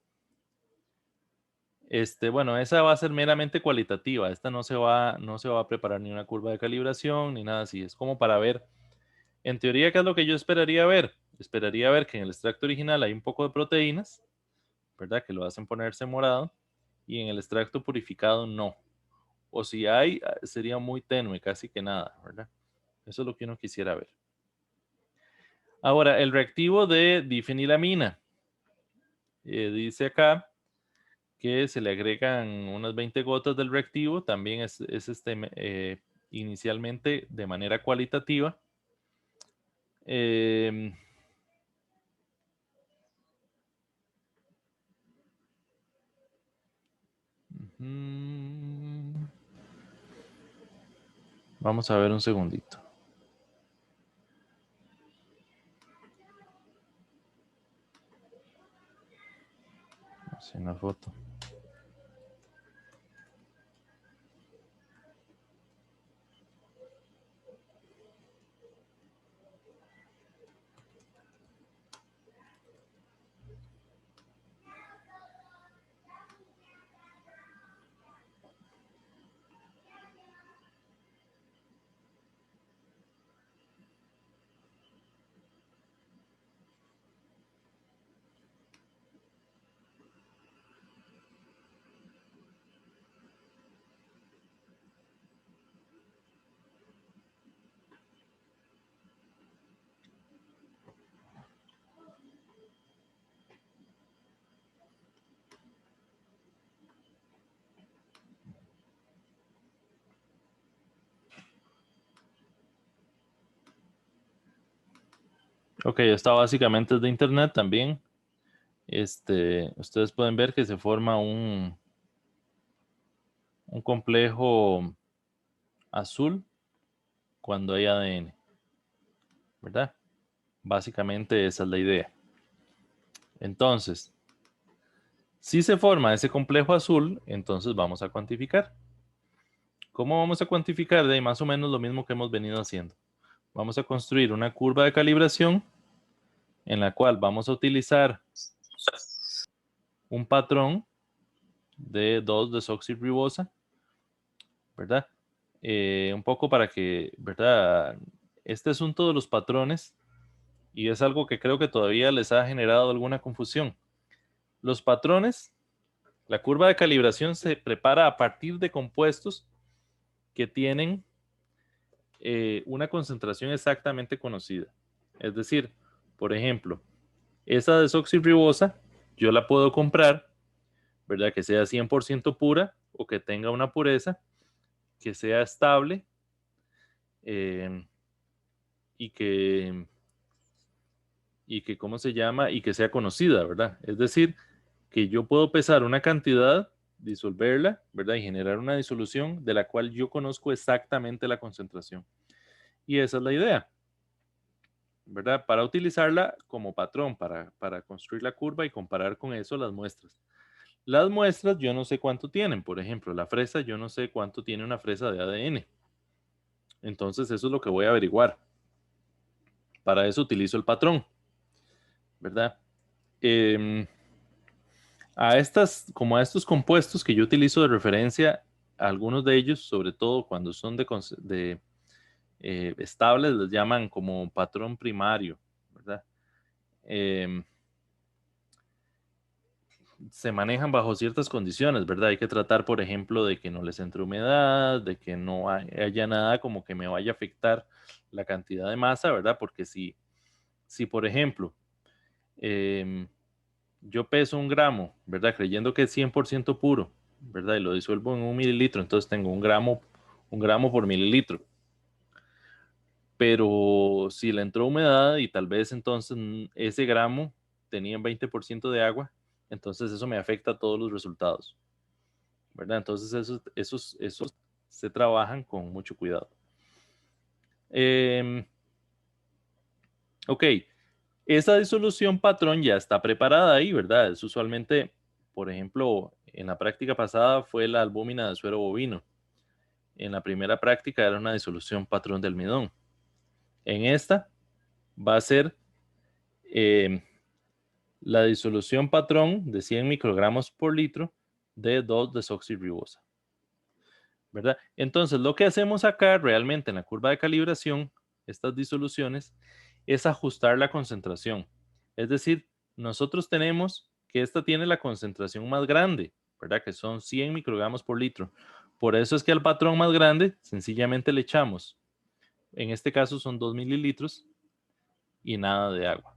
bueno, esa va a ser meramente cualitativa. Esta no se va a preparar ni una curva de calibración ni nada así. Es como para ver, en teoría, ¿qué es lo que yo esperaría ver? Esperaría ver que en el extracto original hay un poco de proteínas, ¿verdad? Que lo hacen ponerse morado. Y en el extracto purificado no. O si hay, sería muy tenue, casi que nada, ¿verdad? Eso es lo que uno quisiera ver. Ahora, el reactivo de difenilamina. Dice acá que se le agregan unas 20 gotas del reactivo. También es inicialmente de manera cualitativa. Vamos a ver un segundito. Así una foto. Ok, esta básicamente es de internet también. Ustedes pueden ver que se forma un complejo azul cuando hay ADN, ¿verdad? Básicamente esa es la idea. Entonces, si se forma ese complejo azul, entonces vamos a cuantificar. ¿Cómo vamos a cuantificar? De ahí más o menos lo mismo que hemos venido haciendo. Vamos a construir una curva de calibración en la cual vamos a utilizar un patrón de 2-desoxirribosa, ¿verdad? Un poco para que, ¿verdad? Este asunto de los patrones, y es algo que creo que todavía les ha generado alguna confusión. Los patrones, la curva de calibración se prepara a partir de compuestos que tienen una concentración exactamente conocida. Es decir, por ejemplo, esa desoxirribosa yo la puedo comprar, ¿verdad? Que sea 100% pura o que tenga una pureza, que sea estable y que, ¿cómo se llama? Y que sea conocida, ¿verdad? Es decir, que yo puedo pesar una cantidad, disolverla, ¿verdad? Y generar una disolución de la cual yo conozco exactamente la concentración. Y esa es la idea, ¿verdad? Para utilizarla como patrón, para construir la curva y comparar con eso las muestras. Las muestras yo no sé cuánto tienen. Por ejemplo, la fresa, yo no sé cuánto tiene una fresa de ADN. Entonces eso es lo que voy a averiguar. Para eso utilizo el patrón, ¿verdad? Como a estos compuestos que yo utilizo de referencia, algunos de ellos, sobre todo cuando son estables, les llaman como patrón primario, ¿verdad? Se manejan bajo ciertas condiciones, ¿verdad? Hay que tratar, por ejemplo, de que no les entre humedad, de que no haya nada como que me vaya a afectar la cantidad de masa, ¿verdad? Porque si por ejemplo, yo peso 1 gramo, ¿verdad? Creyendo que es 100% puro, ¿verdad? Y lo disuelvo en 1 mililitro, entonces tengo 1 gramo por mililitro. Pero si le entró humedad y tal vez entonces ese gramo tenía 20% de agua, entonces eso me afecta a todos los resultados, ¿verdad? Entonces esos se trabajan con mucho cuidado. Ok, esa disolución patrón ya está preparada ahí, ¿verdad? Es usualmente, por ejemplo, en la práctica pasada fue la albúmina de suero bovino. En la primera práctica era una disolución patrón de almidón. En esta va a ser la disolución patrón de 100 microgramos por litro de 2-desoxirribosa, ¿verdad? Entonces, lo que hacemos acá realmente en la curva de calibración, estas disoluciones, es ajustar la concentración. Es decir, nosotros tenemos que esta tiene la concentración más grande, ¿verdad? Que son 100 microgramos por litro. Por eso es que al patrón más grande, sencillamente le echamos, en este caso son 2 mililitros y nada de agua.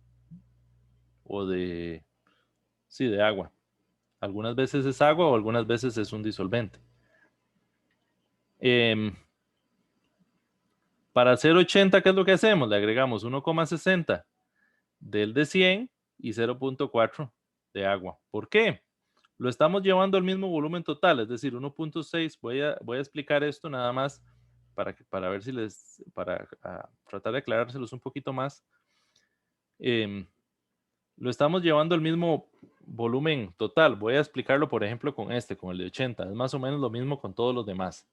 Sí, de agua. Algunas veces es agua o algunas veces es un disolvente. Para hacer 80, ¿qué es lo que hacemos? Le agregamos 1,60 del de 100 y 0,4 de agua. ¿Por qué? Lo estamos llevando al mismo volumen total, es decir, 1,6. Voy a explicar esto nada más para ver si para tratar de aclarárselos un poquito más. Lo estamos llevando al mismo volumen total. Voy a explicarlo, por ejemplo, con el de 80. Es más o menos lo mismo con todos los demás.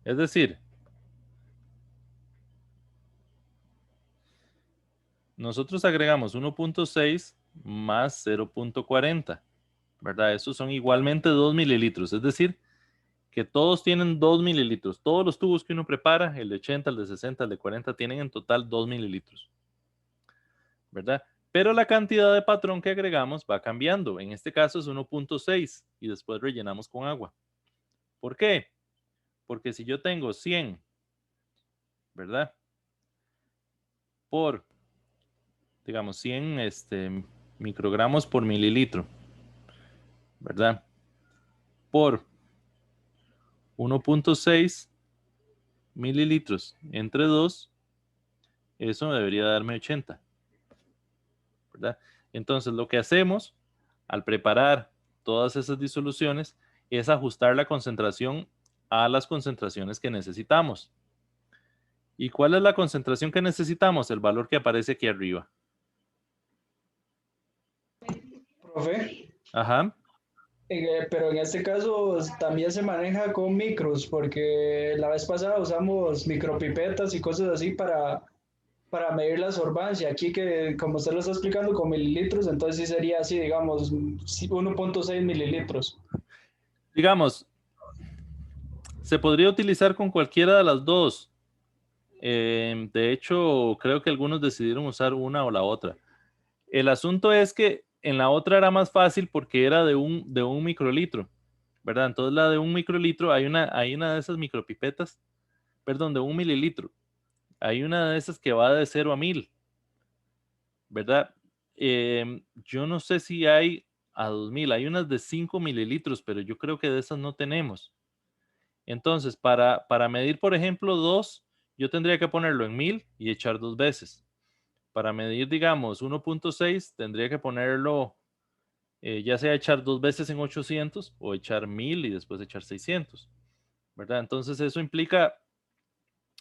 Es decir, nosotros agregamos 1,6 más 0,40, ¿verdad? Esos son igualmente 2 mililitros. Es decir, que todos tienen 2 mililitros. Todos los tubos que uno prepara, el de 80, el de 60, el de 40, tienen en total 2 mililitros, ¿verdad? Pero la cantidad de patrón que agregamos va cambiando. En este caso es 1,6 y después rellenamos con agua. ¿Por qué? Porque si yo tengo 100, ¿verdad? Por, digamos, 100 microgramos por mililitro, ¿verdad? Por 1.6 mililitros entre 2, eso debería darme 80, ¿verdad? Entonces, lo que hacemos al preparar todas esas disoluciones es ajustar la concentración a las concentraciones que necesitamos. ¿Y cuál es la concentración que necesitamos? El valor que aparece aquí arriba. Profe, Ajá. pero en este caso también se maneja con micros, porque la vez pasada usamos micropipetas y cosas así para medir la absorbancia. Aquí que, como usted lo está explicando, con mililitros, entonces sí sería así, digamos, 1.6 mililitros. Digamos, se podría utilizar con cualquiera de las dos. De hecho, creo que algunos decidieron usar una o la otra. El asunto es que en la otra era más fácil porque era de un microlitro, ¿verdad? Entonces la de un microlitro, hay una de esas micropipetas, perdón, de 1 mililitro. Hay una de esas que va de 0 a 1000, ¿verdad? Yo no sé si hay a 2000, hay unas de 5 mililitros, pero yo creo que de esas no tenemos. Entonces, para medir, por ejemplo, 2, yo tendría que ponerlo en 1000 y echar 2 veces. Para medir, digamos, 1.6, tendría que ponerlo, ya sea echar 2 veces en 800 o echar 1000 y después echar 600, ¿verdad? Entonces, eso implica,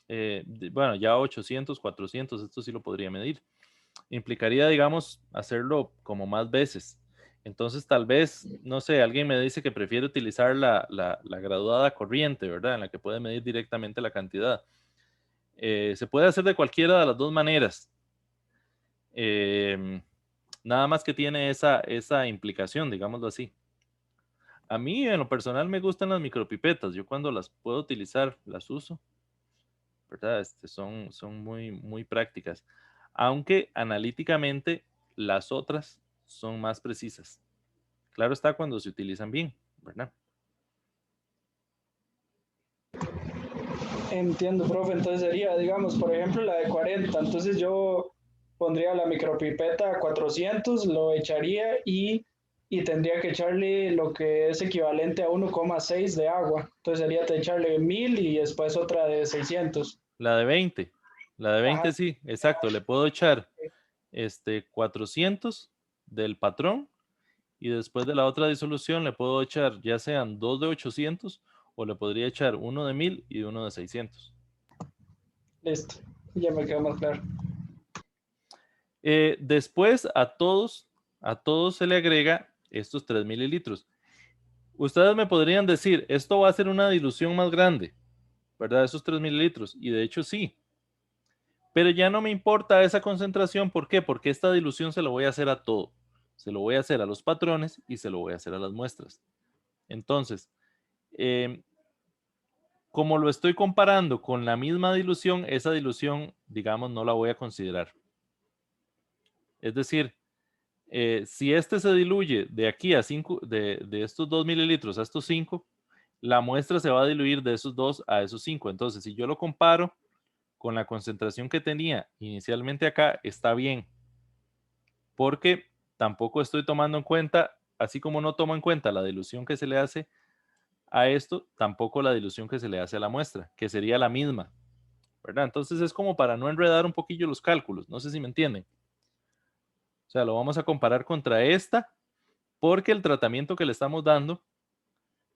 bueno, ya 800, 400, esto sí lo podría medir. Implicaría, digamos, hacerlo como más veces. Entonces, tal vez, no sé, alguien me dice que prefiere utilizar la graduada corriente, ¿verdad? En la que puede medir directamente la cantidad. Se puede hacer de cualquiera de las dos maneras. Nada más que tiene esa implicación, digámoslo así. A mí, en lo personal, me gustan las micropipetas. Yo cuando las puedo utilizar, las uso, ¿verdad? Son muy, muy prácticas. Aunque analíticamente las otras son más precisas. Claro está cuando se utilizan bien, ¿verdad? Entiendo, profe. Entonces sería, digamos, por ejemplo, la de 40. Entonces yo pondría la micropipeta a 400, lo echaría y tendría que echarle lo que es equivalente a 1,6 de agua. Entonces sería echarle 1000 y después otra de 600. La de 20. La de 20 Ajá. sí, exacto. Le puedo echar 400 del patrón y después de la otra disolución le puedo echar ya sean 2 de 800 o le podría echar uno de 1000 y uno de 600. Listo, ya me quedó más claro. Después a todos se le agrega estos 3 mililitros. Ustedes me podrían decir, esto va a ser una dilución más grande, ¿verdad? Esos 3 mililitros. Y de hecho sí. Pero ya no me importa esa concentración. ¿Por qué? Porque esta dilución se lo voy a hacer a todo. Se lo voy a hacer a los patrones y se lo voy a hacer a las muestras. Entonces, como lo estoy comparando con la misma dilución, esa dilución, digamos, no la voy a considerar. Es decir, si este se diluye de aquí a 5, de estos 2 mililitros a estos 5, la muestra se va a diluir de esos 2 a esos 5. Entonces, si yo lo comparo con la concentración que tenía inicialmente acá, está bien. Porque tampoco estoy tomando en cuenta, así como no tomo en cuenta la dilución que se le hace a esto, tampoco la dilución que se le hace a la muestra, que sería la misma, ¿verdad? Entonces es como para no enredar un poquillo los cálculos, no sé si me entienden. O sea, lo vamos a comparar contra esta, porque el tratamiento que le estamos dando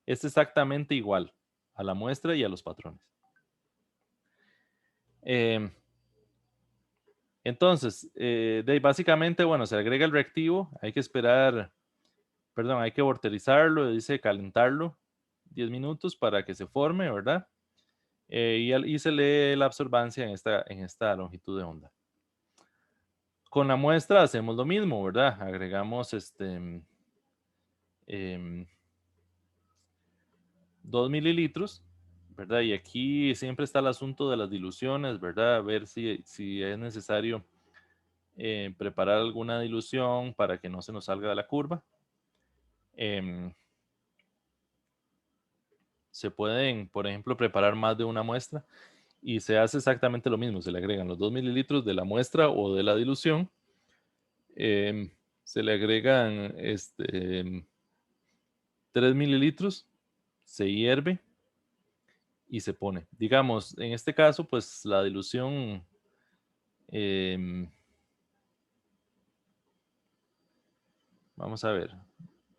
es exactamente igual a la muestra y a los patrones. Entonces, básicamente, bueno, se agrega el reactivo, hay que esperar, perdón, hay que vorterizarlo, dice calentarlo 10 minutos para que se forme, ¿verdad? Y se lee la absorbancia en esta longitud de onda. Con la muestra hacemos lo mismo, ¿verdad? Agregamos 2 mililitros, ¿verdad? Y aquí siempre está el asunto de las diluciones, ¿verdad? A ver si es necesario preparar alguna dilución para que no se nos salga de la curva. Se pueden, por ejemplo, preparar más de una muestra y se hace exactamente lo mismo. Se le agregan los 2 mililitros de la muestra o de la dilución se le agregan 3 mililitros, se hierve y se pone. Digamos, en este caso, pues la dilución vamos a ver.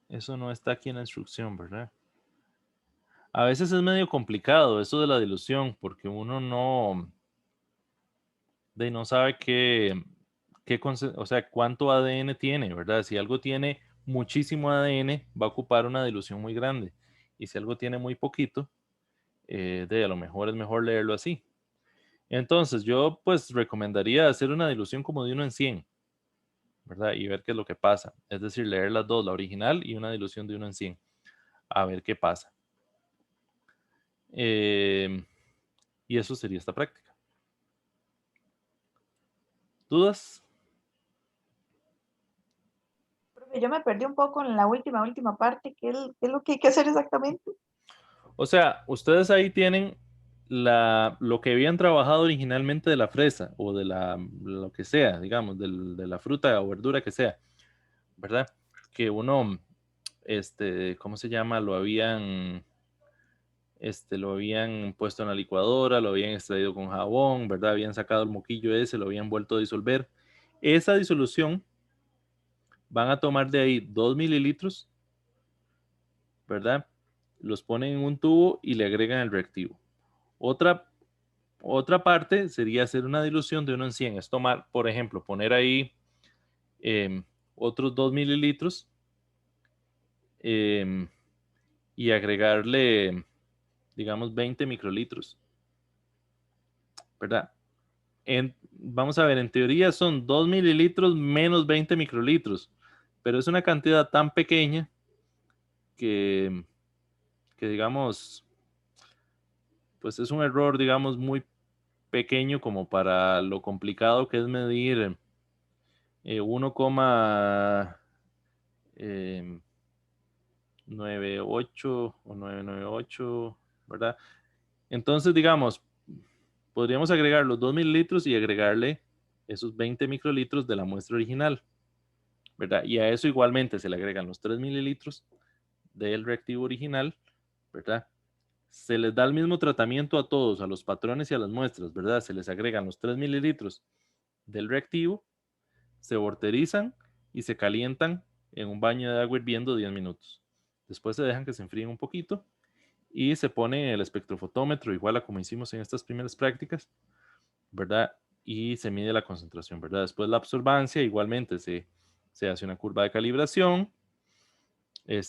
Eso no está aquí en la instrucción, ¿verdad? A veces es medio complicado eso de la dilución porque uno no sabe o sea, cuánto ADN tiene, ¿verdad? Si algo tiene muchísimo ADN, va a ocupar una dilución muy grande. Y si algo tiene muy poquito, a lo mejor es mejor leerlo así. Entonces, yo pues recomendaría hacer una dilución como de 1 en 100, ¿verdad? Y ver qué es lo que pasa. Es decir, leer las dos, la original y una dilución de 1 en 100. A ver qué pasa. Y eso sería esta práctica. ¿Dudas? Profe, yo me perdí un poco en la última parte. ¿Qué es lo que hay que hacer exactamente? O sea, ustedes ahí tienen lo que habían trabajado originalmente de la fresa o de lo que sea, digamos, de la fruta o verdura que sea, ¿verdad? Que uno, ¿cómo se llama? Lo habían puesto en la licuadora, lo habían extraído con jabón, ¿verdad? Habían sacado el moquillo ese, lo habían vuelto a disolver. Esa disolución van a tomar de ahí 2 mililitros, ¿verdad? Los ponen en un tubo y le agregan el reactivo. Otra parte sería hacer una dilución de 1 en 100. Es tomar, por ejemplo, poner ahí otros 2 mililitros y agregarle, digamos, 20 microlitros, ¿verdad? Vamos a ver, en teoría son 2 mililitros menos 20 microlitros, pero es una cantidad tan pequeña que digamos, pues es un error, digamos, muy pequeño como para lo complicado que es medir 1,98 o 998, ¿verdad? Entonces, digamos, podríamos agregar los 2 mililitros y agregarle esos 20 microlitros de la muestra original, ¿verdad? Y a eso igualmente se le agregan los 3 mililitros del reactivo original, ¿verdad? Se les da el mismo tratamiento a todos, a los patrones y a las muestras, ¿verdad? Se les agregan los 3 mililitros del reactivo, se vorterizan y se calientan en un baño de agua hirviendo 10 minutos. Después se dejan que se enfríen un poquito y se pone el espectrofotómetro, igual a como hicimos en estas primeras prácticas, ¿verdad? Y se mide la concentración, ¿verdad? Después la absorbancia, igualmente se hace una curva de calibración,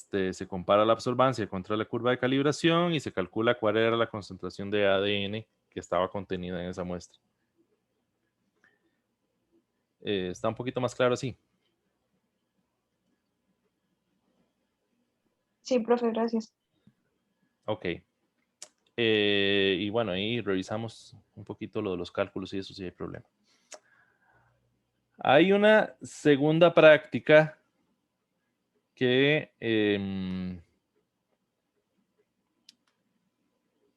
se compara la absorbancia contra la curva de calibración y se calcula cuál era la concentración de ADN que estaba contenida en esa muestra. Está un poquito más claro así. Sí, profe, gracias. Ok. Y bueno, ahí revisamos un poquito lo de los cálculos y eso sí hay problema. Hay una segunda práctica que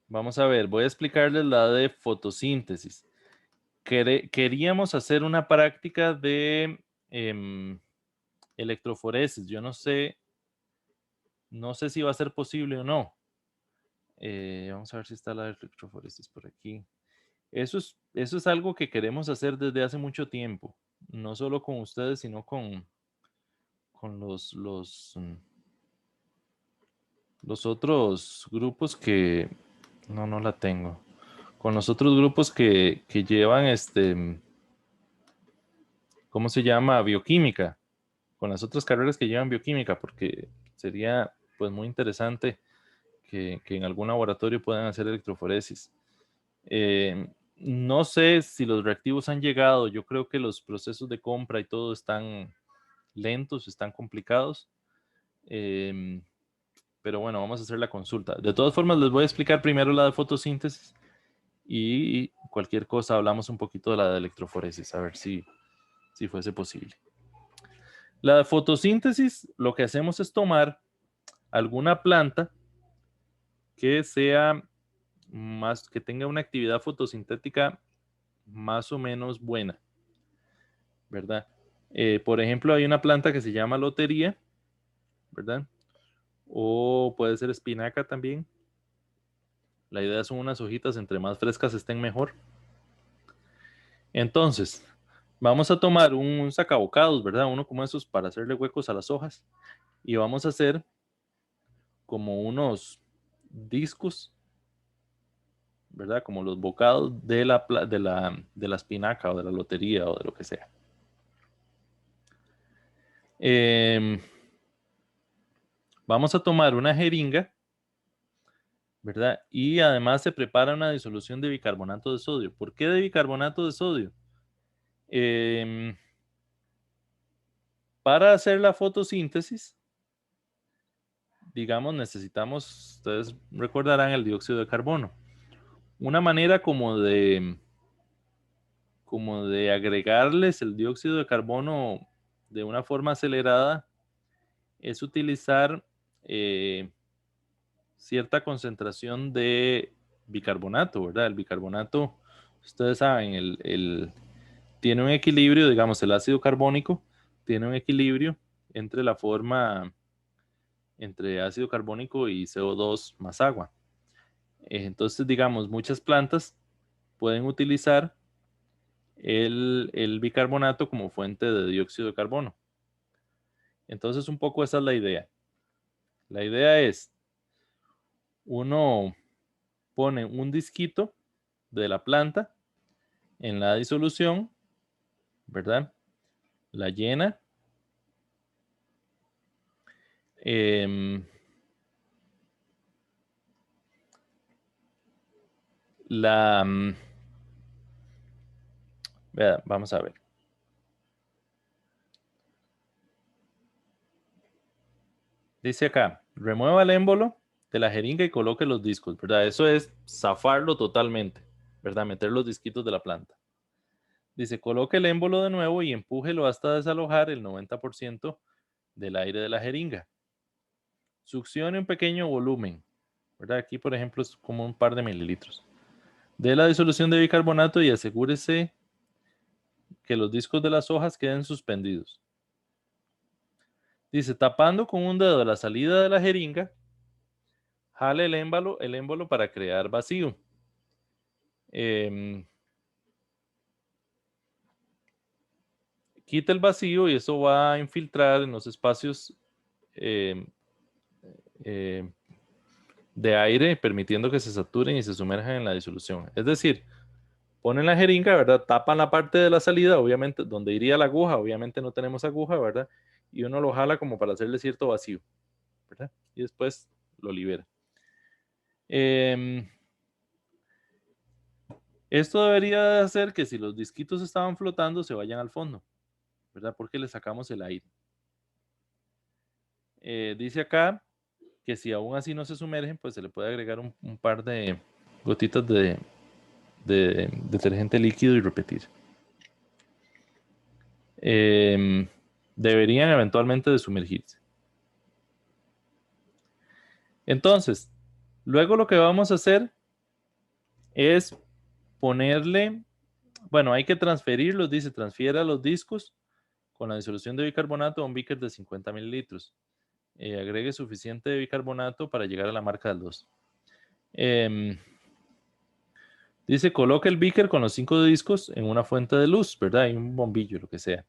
vamos a ver, voy a explicarles la de fotosíntesis. Queríamos hacer una práctica de electroforesis. Yo no sé si va a ser posible o no. Vamos a ver si está la electroforesis por aquí. Eso es algo que queremos hacer desde hace mucho tiempo, no solo con ustedes, sino con los otros grupos que... No la tengo. Con los otros grupos que llevan ¿cómo se llama? Bioquímica. Con las otras carreras que llevan bioquímica, porque sería pues muy interesante que en algún laboratorio puedan hacer electroforesis. No sé si los reactivos han llegado. Yo creo que los procesos de compra y todo están lentos, están complicados. Pero bueno, vamos a hacer la consulta. De todas formas, les voy a explicar primero la de fotosíntesis y cualquier cosa hablamos un poquito de la de electroforesis, a ver si fuese posible. La de fotosíntesis, lo que hacemos es tomar alguna planta que que tenga una actividad fotosintética más o menos buena, ¿verdad? Por ejemplo, hay una planta que se llama lotería, ¿verdad? O puede ser espinaca también. La idea son unas hojitas, entre más frescas estén mejor. Entonces, vamos a tomar un sacabocados, ¿verdad? Uno como esos para hacerle huecos a las hojas. Y vamos a hacer como unos discos, ¿verdad? Como los bocados de la espinaca o de la lotería o de lo que sea. Vamos a tomar una jeringa, ¿verdad? Y además se prepara una disolución de bicarbonato de sodio. ¿Por qué de bicarbonato de sodio? Para hacer la fotosíntesis, digamos, necesitamos, ustedes recordarán el dióxido de carbono. Una manera como de agregarles el dióxido de carbono de una forma acelerada es utilizar cierta concentración de bicarbonato, ¿verdad? El bicarbonato, ustedes saben, tiene un equilibrio, digamos, el ácido carbónico tiene un equilibrio entre la forma entre ácido carbónico y CO2 más agua. Entonces, digamos, muchas plantas pueden utilizar el bicarbonato como fuente de dióxido de carbono. Entonces, un poco esa es la idea. La idea es, uno pone un disquito de la planta en la disolución, ¿verdad? La llena. Vamos a ver. Dice acá, remueva el émbolo de la jeringa y coloque los discos, ¿verdad? Eso es zafarlo totalmente, ¿verdad? Meter los disquitos de la planta. Dice, coloque el émbolo de nuevo y empújelo hasta desalojar el 90% del aire de la jeringa. Succione un pequeño volumen, ¿verdad? Aquí, por ejemplo, es como un par de mililitros. De la disolución de bicarbonato y asegúrese que los discos de las hojas queden suspendidos. Dice, tapando con un dedo la salida de la jeringa, jale el émbolo para crear vacío. Quita el vacío y eso va a infiltrar en los espacios de aire, permitiendo que se saturen y se sumerjan en la disolución. Es decir, ponen la jeringa, ¿verdad? Tapan la parte de la salida, obviamente, donde iría la aguja, obviamente no tenemos aguja, ¿verdad? Y uno lo jala como para hacerle cierto vacío, ¿verdad? Y después lo libera. Esto debería hacer que si los disquitos estaban flotando, se vayan al fondo, ¿verdad? Porque le sacamos el aire. Dice acá que si aún así no se sumergen, pues se le puede agregar un par de gotitas de detergente líquido y repetir. Deberían eventualmente de sumergirse. Entonces, luego lo que vamos a hacer es ponerle, bueno, hay que transferirlos, dice, transfiera los discos con la disolución de bicarbonato a un beaker de 50 mililitros. Agregue suficiente de bicarbonato para llegar a la marca del 2. Dice, coloque el beaker con los 5 discos en una fuente de luz, ¿verdad? Y un bombillo, lo que sea.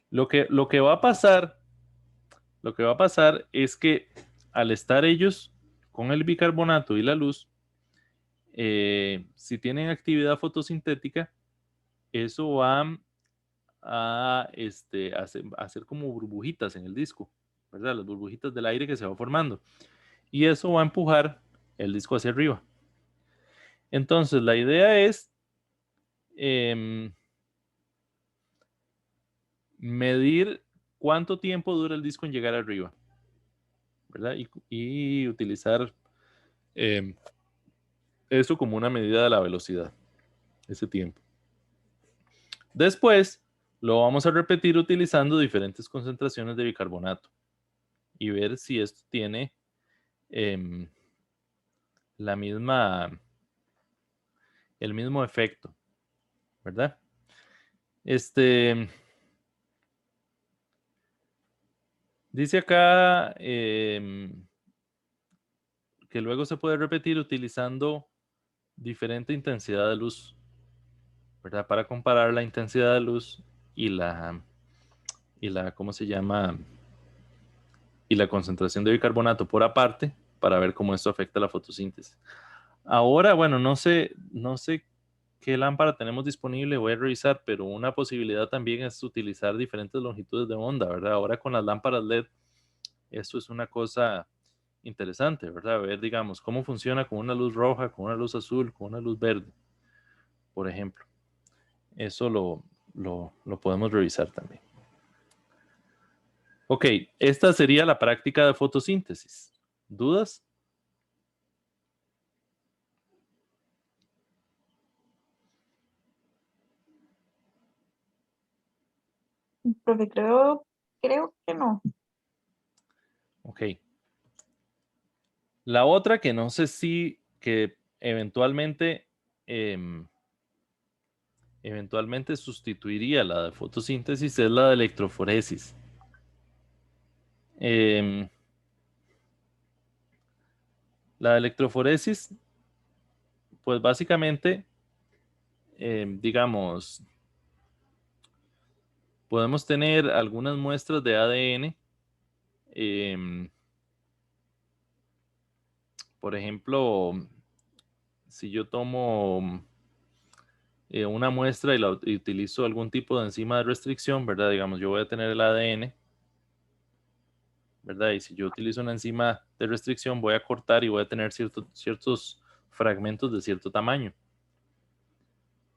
Lo que va a pasar es que al estar ellos con el bicarbonato y la luz, si tienen actividad fotosintética, eso va a hacer como burbujitas en el disco, ¿verdad? Las burbujitas del aire que se va formando. Y eso va a empujar el disco hacia arriba. Entonces, la idea es medir cuánto tiempo dura el disco en llegar arriba, ¿verdad? Y utilizar eso como una medida de la velocidad, ese tiempo. Después, lo vamos a repetir utilizando diferentes concentraciones de bicarbonato y ver si esto tiene el mismo efecto. ¿verdad? Dice acá que luego se puede repetir utilizando diferente intensidad de luz, ¿verdad? Para comparar la intensidad de luz y la ¿cómo se llama? Y la concentración de bicarbonato por aparte para ver cómo esto afecta la fotosíntesis. Ahora, bueno, no sé qué lámpara tenemos disponible, voy a revisar, pero una posibilidad también es utilizar diferentes longitudes de onda, ¿verdad? Ahora con las lámparas LED, esto es una cosa interesante, ¿verdad? Ver, digamos, cómo funciona con una luz roja, con una luz azul, con una luz verde, por ejemplo. Eso lo podemos revisar también. Ok, esta sería la práctica de fotosíntesis. ¿Dudas? Profe, creo que no. Ok. La otra que no sé si que eventualmente sustituiría la de fotosíntesis es la de electroforesis. La de electroforesis, pues básicamente, digamos, podemos tener algunas muestras de ADN. Por ejemplo, si yo tomo una muestra y utilizo algún tipo de enzima de restricción, ¿verdad? Digamos, yo voy a tener el ADN, ¿verdad? Y si yo utilizo una enzima de restricción, voy a cortar y voy a tener ciertos fragmentos de cierto tamaño,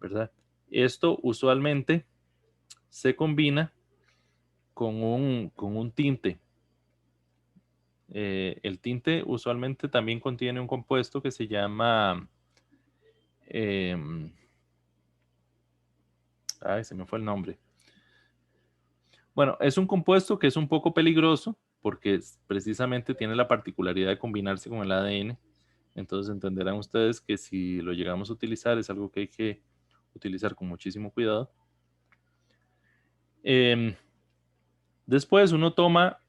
¿verdad? Esto usualmente se combina con un tinte. El tinte usualmente también contiene un compuesto que se llama... se me fue el nombre. Bueno, es un compuesto que es un poco peligroso porque precisamente tiene la particularidad de combinarse con el ADN. Entonces entenderán ustedes que si lo llegamos a utilizar es algo que hay que utilizar con muchísimo cuidado. Después uno toma,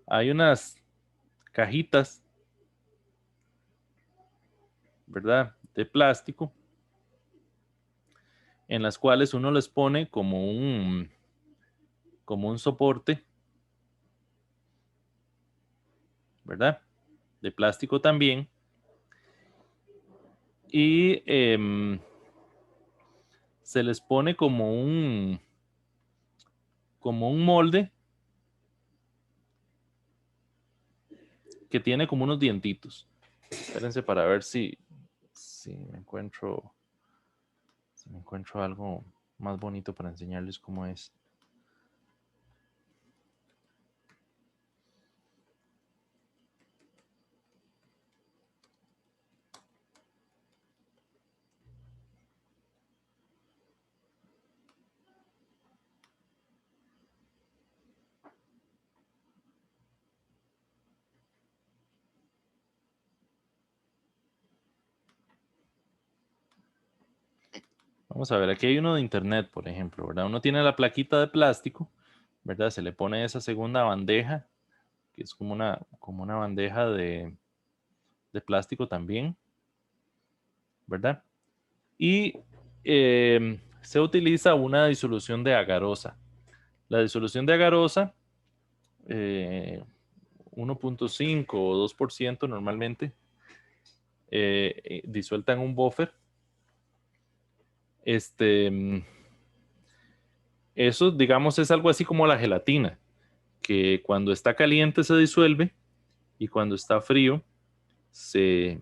hay unas cajitas, ¿verdad? De plástico, en las cuales uno les pone como un soporte, ¿verdad? De plástico también. Y se les pone como un molde que tiene como unos dientitos. Espérense para ver si me encuentro algo más bonito para enseñarles cómo es. Vamos a ver, aquí hay uno de internet, por ejemplo, ¿verdad? Uno tiene la plaquita de plástico, ¿verdad? Se le pone esa segunda bandeja, que es como una bandeja de plástico también, ¿verdad? Y se utiliza una disolución de agarosa. La disolución de agarosa, 1.5 o 2% normalmente, disuelta en un buffer. Eso, digamos, es algo así como la gelatina, que cuando está caliente se disuelve y cuando está frío se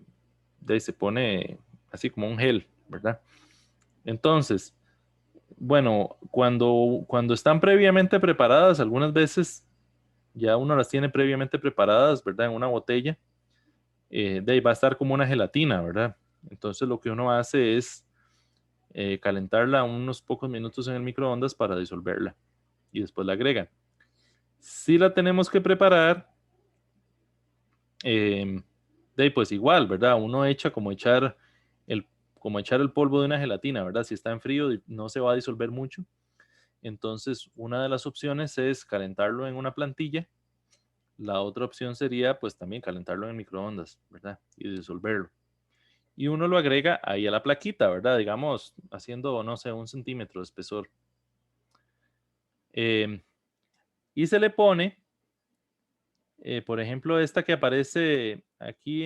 pone así como un gel, ¿verdad? Entonces, bueno, cuando están previamente preparadas, algunas veces ya uno las tiene previamente preparadas, ¿verdad? En una botella, de ahí va a estar como una gelatina, ¿verdad? Entonces lo que uno hace es calentarla unos pocos minutos en el microondas para disolverla y después la agrega. Si la tenemos que preparar, de ahí pues igual, ¿verdad? Uno echa como echar como echar el polvo de una gelatina, ¿verdad? Si está en frío no se va a disolver mucho. Entonces, una de las opciones es calentarlo en una plantilla. La otra opción sería, pues, también calentarlo en microondas, ¿verdad? Y disolverlo. Y uno lo agrega ahí a la plaquita, ¿verdad? Digamos, haciendo, no sé, 1 centímetro de espesor. Y se le pone, por ejemplo, esta que aparece aquí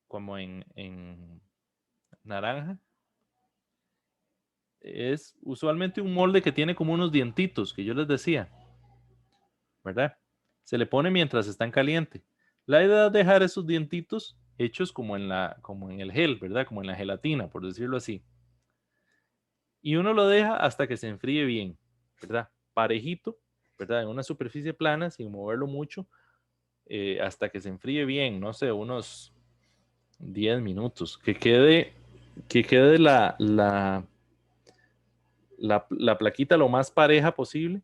como en naranja. Es usualmente un molde que tiene como unos dientitos que yo les decía, ¿verdad? Se le pone mientras está en caliente. La idea es dejar esos dientitos hechos como en el gel, ¿verdad? Como en la gelatina, por decirlo así. Y uno lo deja hasta que se enfríe bien, ¿verdad? Parejito, ¿verdad? En una superficie plana, sin moverlo mucho, hasta que se enfríe bien, no sé, unos 10 minutos. Que quede la plaquita lo más pareja posible,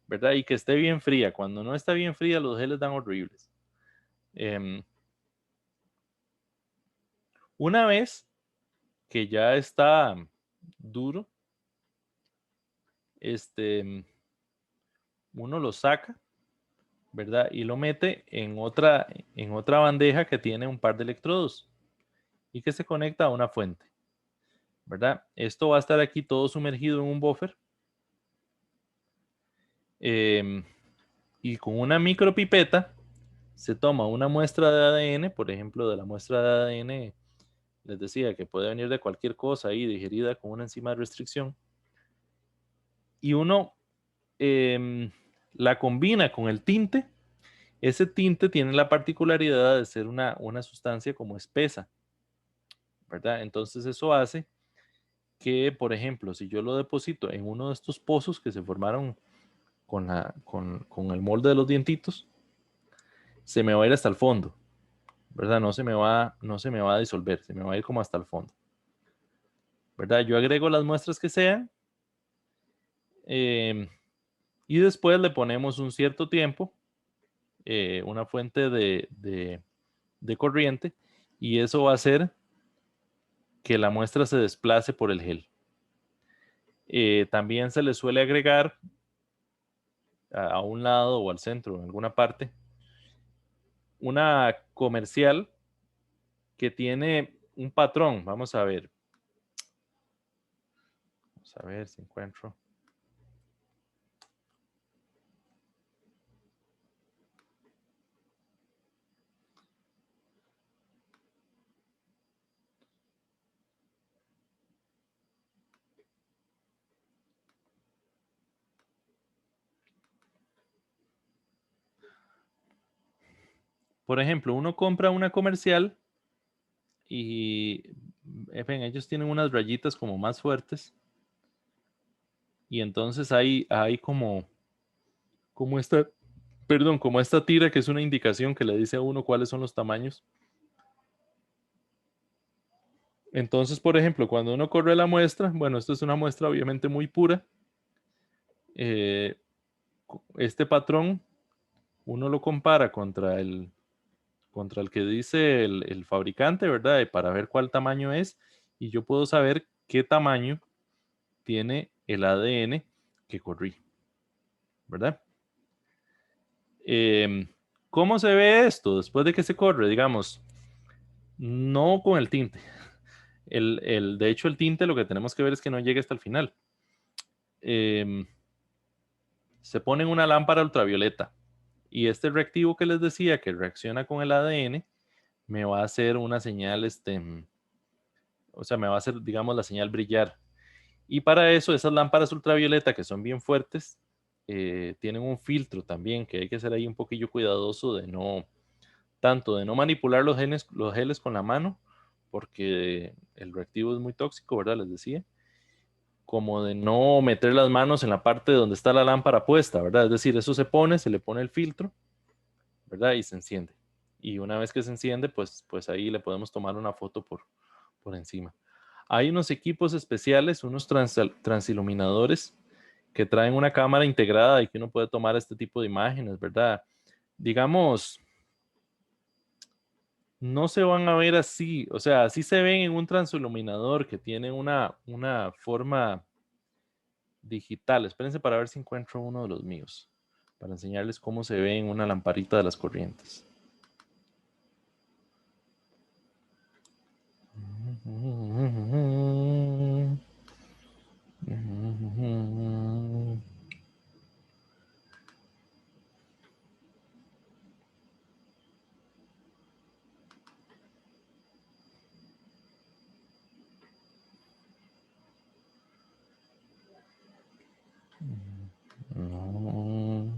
¿verdad? Y que esté bien fría. Cuando no está bien fría, los geles dan horribles. Una vez que ya está duro, uno lo saca, ¿verdad? Y lo mete en otra bandeja que tiene un par de electrodos y que se conecta a una fuente, ¿verdad? Esto va a estar aquí todo sumergido en un buffer. Y con una micropipeta se toma una muestra de ADN, por ejemplo, de la muestra de ADN, les decía que puede venir de cualquier cosa ahí digerida con una enzima de restricción, y uno la combina con el tinte. Ese tinte tiene la particularidad de ser una sustancia como espesa, ¿verdad? Entonces eso hace que, por ejemplo, si yo lo deposito en uno de estos pozos que se formaron con el molde de los dientitos, se me va a ir hasta el fondo, ¿verdad? No se me va a disolver, se me va a ir como hasta el fondo, ¿verdad? Yo agrego las muestras que sean y después le ponemos un cierto tiempo, una fuente de corriente, y eso va a hacer que la muestra se desplace por el gel. También se le suele agregar a un lado o al centro, en alguna parte, una comercial que tiene un patrón. Vamos a ver. Vamos a ver si encuentro. Por ejemplo, uno compra una comercial y ven, ellos tienen unas rayitas como más fuertes. Y entonces hay como esta tira que es una indicación que le dice a uno cuáles son los tamaños. Entonces, por ejemplo, cuando uno corre la muestra, bueno, esto es una muestra obviamente muy pura. Este patrón uno lo compara contra el que dice el fabricante, ¿verdad? Para ver cuál tamaño es, y yo puedo saber qué tamaño tiene el ADN que corrí, ¿verdad? ¿Cómo se ve esto después de que se corre? Digamos, no con el tinte. De hecho, el tinte lo que tenemos que ver es que no llegue hasta el final. Se pone en una lámpara ultravioleta y este reactivo que les decía que reacciona con el ADN me va a hacer una señal, o sea, me va a hacer, digamos, la señal brillar. Y para eso, esas lámparas ultravioleta que son bien fuertes, tienen un filtro también, que hay que ser ahí un poquillo cuidadoso de no manipular los geles con la mano, porque el reactivo es muy tóxico, ¿verdad? Les decía. Como de no meter las manos en la parte donde está la lámpara puesta, ¿verdad? Es decir, eso se le pone el filtro, ¿verdad? Y se enciende. Y una vez que se enciende, pues ahí le podemos tomar una foto por encima. Hay unos equipos especiales, unos transiluminadores que traen una cámara integrada y que uno puede tomar este tipo de imágenes, ¿verdad? Digamos, no se van a ver así, o sea, así se ven en un transiluminador que tiene una forma digital. Espérense para ver si encuentro uno de los míos, para enseñarles cómo se ve en una lamparita de las corrientes. No.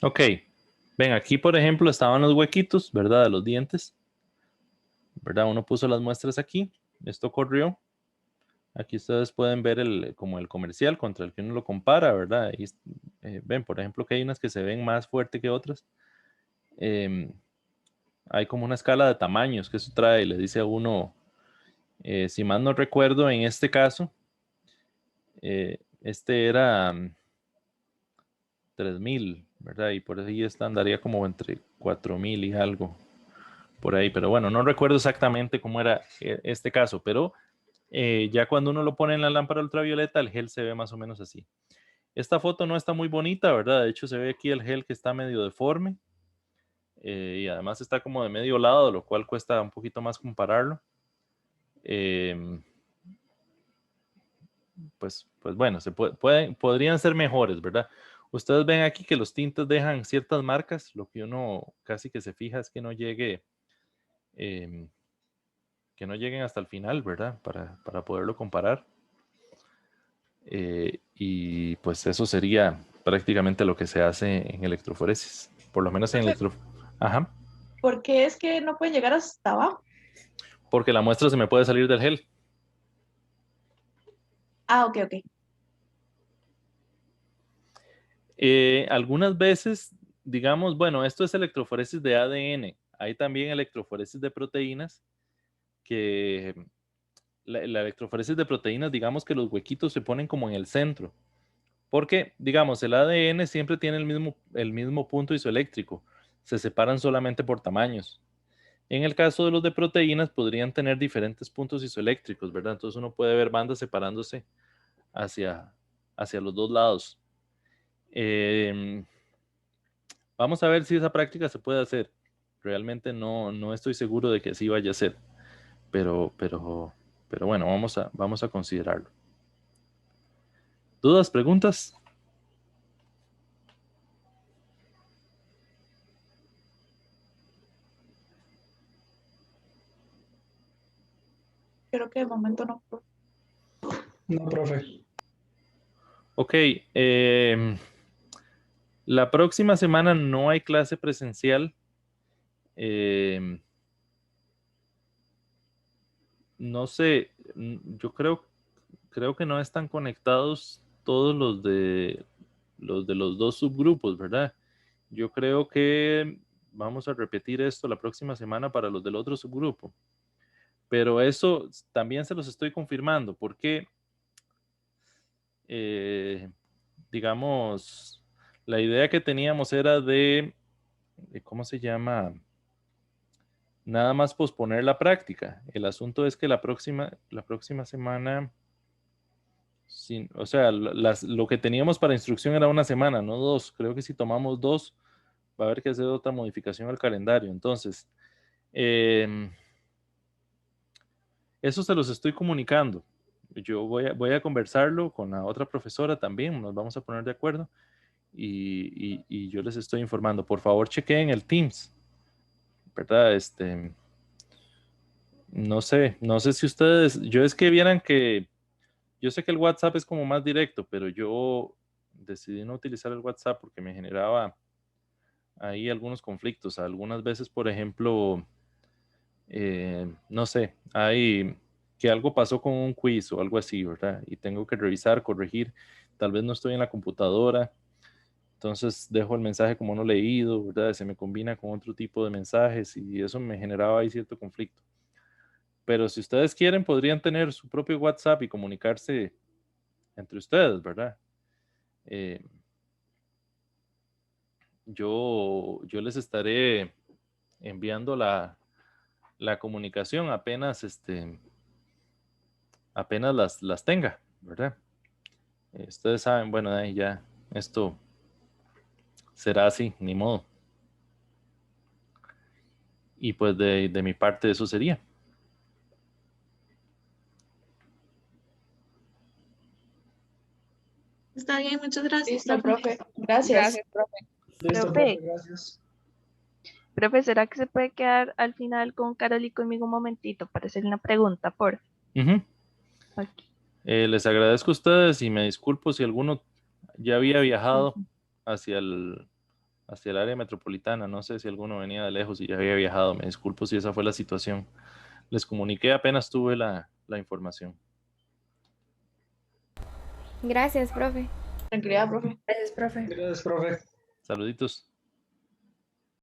Ok, ven, aquí por ejemplo estaban los huequitos, ¿verdad? De los dientes, ¿verdad? Uno puso las muestras aquí, esto corrió. Aquí ustedes pueden ver como el comercial contra el que uno lo compara, ¿verdad? Ahí, ven, por ejemplo, que hay unas que se ven más fuerte que otras. Hay como una escala de tamaños que eso trae y le dice a uno, si mal no recuerdo, en este caso, este era 3000, ¿verdad? Y por ahí esta andaría como entre 4000 y algo, por ahí. Pero bueno, no recuerdo exactamente cómo era este caso, pero ya cuando uno lo pone en la lámpara ultravioleta, el gel se ve más o menos así. Esta foto no está muy bonita, ¿verdad? De hecho, se ve aquí el gel que está medio deforme. Y además está como de medio lado, lo cual cuesta un poquito más compararlo. Pues bueno, podrían ser mejores, ¿verdad? Ustedes ven aquí que los tintes dejan ciertas marcas. Lo que uno casi que se fija es que no llegue, que no lleguen hasta el final, ¿verdad? Para poderlo comparar. Y pues eso sería prácticamente lo que se hace en electroforesis. Por lo menos en electroforesis. Ajá. ¿Por qué es que no pueden llegar hasta abajo? Porque la muestra se me puede salir del gel. Ah, ok, ok. Algunas veces, digamos, bueno, esto es electroforesis de ADN. Hay también electroforesis de proteínas, que la electroforesis de proteínas, digamos que los huequitos se ponen como en el centro. Porque, digamos, el ADN siempre tiene el mismo punto isoeléctrico. Se separan solamente por tamaños. En el caso de los de proteínas, podrían tener diferentes puntos isoeléctricos, ¿verdad? Entonces uno puede ver bandas separándose hacia los dos lados. Vamos a ver si esa práctica se puede hacer. Realmente no estoy seguro de que así vaya a ser. Pero bueno, vamos a considerarlo. ¿Dudas, preguntas? Creo que de momento no. No, profe. Ok. La próxima semana no hay clase presencial. No sé, yo creo que no están conectados todos los de los dos subgrupos, ¿verdad? Yo creo que vamos a repetir esto la próxima semana para los del otro subgrupo. Pero eso también se los estoy confirmando porque, digamos, la idea que teníamos era de ¿cómo se llama? Nada más posponer la práctica. El asunto es que la próxima semana, o sea, lo que teníamos para instrucción era una semana, no dos. Creo que si tomamos dos, va a haber que hacer otra modificación al calendario. Entonces, Eso se los estoy comunicando. Yo voy a conversarlo con la otra profesora también, nos vamos a poner de acuerdo y yo les estoy informando. Por favor, chequeen el Teams, ¿verdad? No sé si ustedes, yo es que vieran que, yo sé que el WhatsApp es como más directo, pero yo decidí no utilizar el WhatsApp porque me generaba ahí algunos conflictos. Algunas veces, por ejemplo, no sé, hay que algo pasó con un quiz o algo así, ¿verdad? Y tengo que revisar, corregir. Tal vez no estoy en la computadora, entonces dejo el mensaje como no leído, ¿verdad? Se me combina con otro tipo de mensajes y eso me generaba ahí cierto conflicto. Pero si ustedes quieren, podrían tener su propio WhatsApp y comunicarse entre ustedes, ¿verdad? Eh, yo les estaré enviando la comunicación apenas, apenas las tenga, ¿verdad? Ustedes saben, bueno, ahí ya esto será así, ni modo. Y pues de mi parte eso sería. Está bien, muchas gracias. Listo, profe. Gracias. Gracias, profe. Listo, Profe. profe, gracias. Profe, ¿será que se puede quedar al final con Carol y conmigo un momentito para hacerle una pregunta, por Ujú. aquí? Les agradezco a ustedes y me disculpo si alguno ya había viajado hacia el área metropolitana. No sé si alguno venía de lejos y ya había viajado. Me disculpo si esa fue la situación. Les comuniqué apenas tuve la información. Gracias, profe. Tranquilidad, profe. Gracias, profe. Gracias, profe. Saluditos.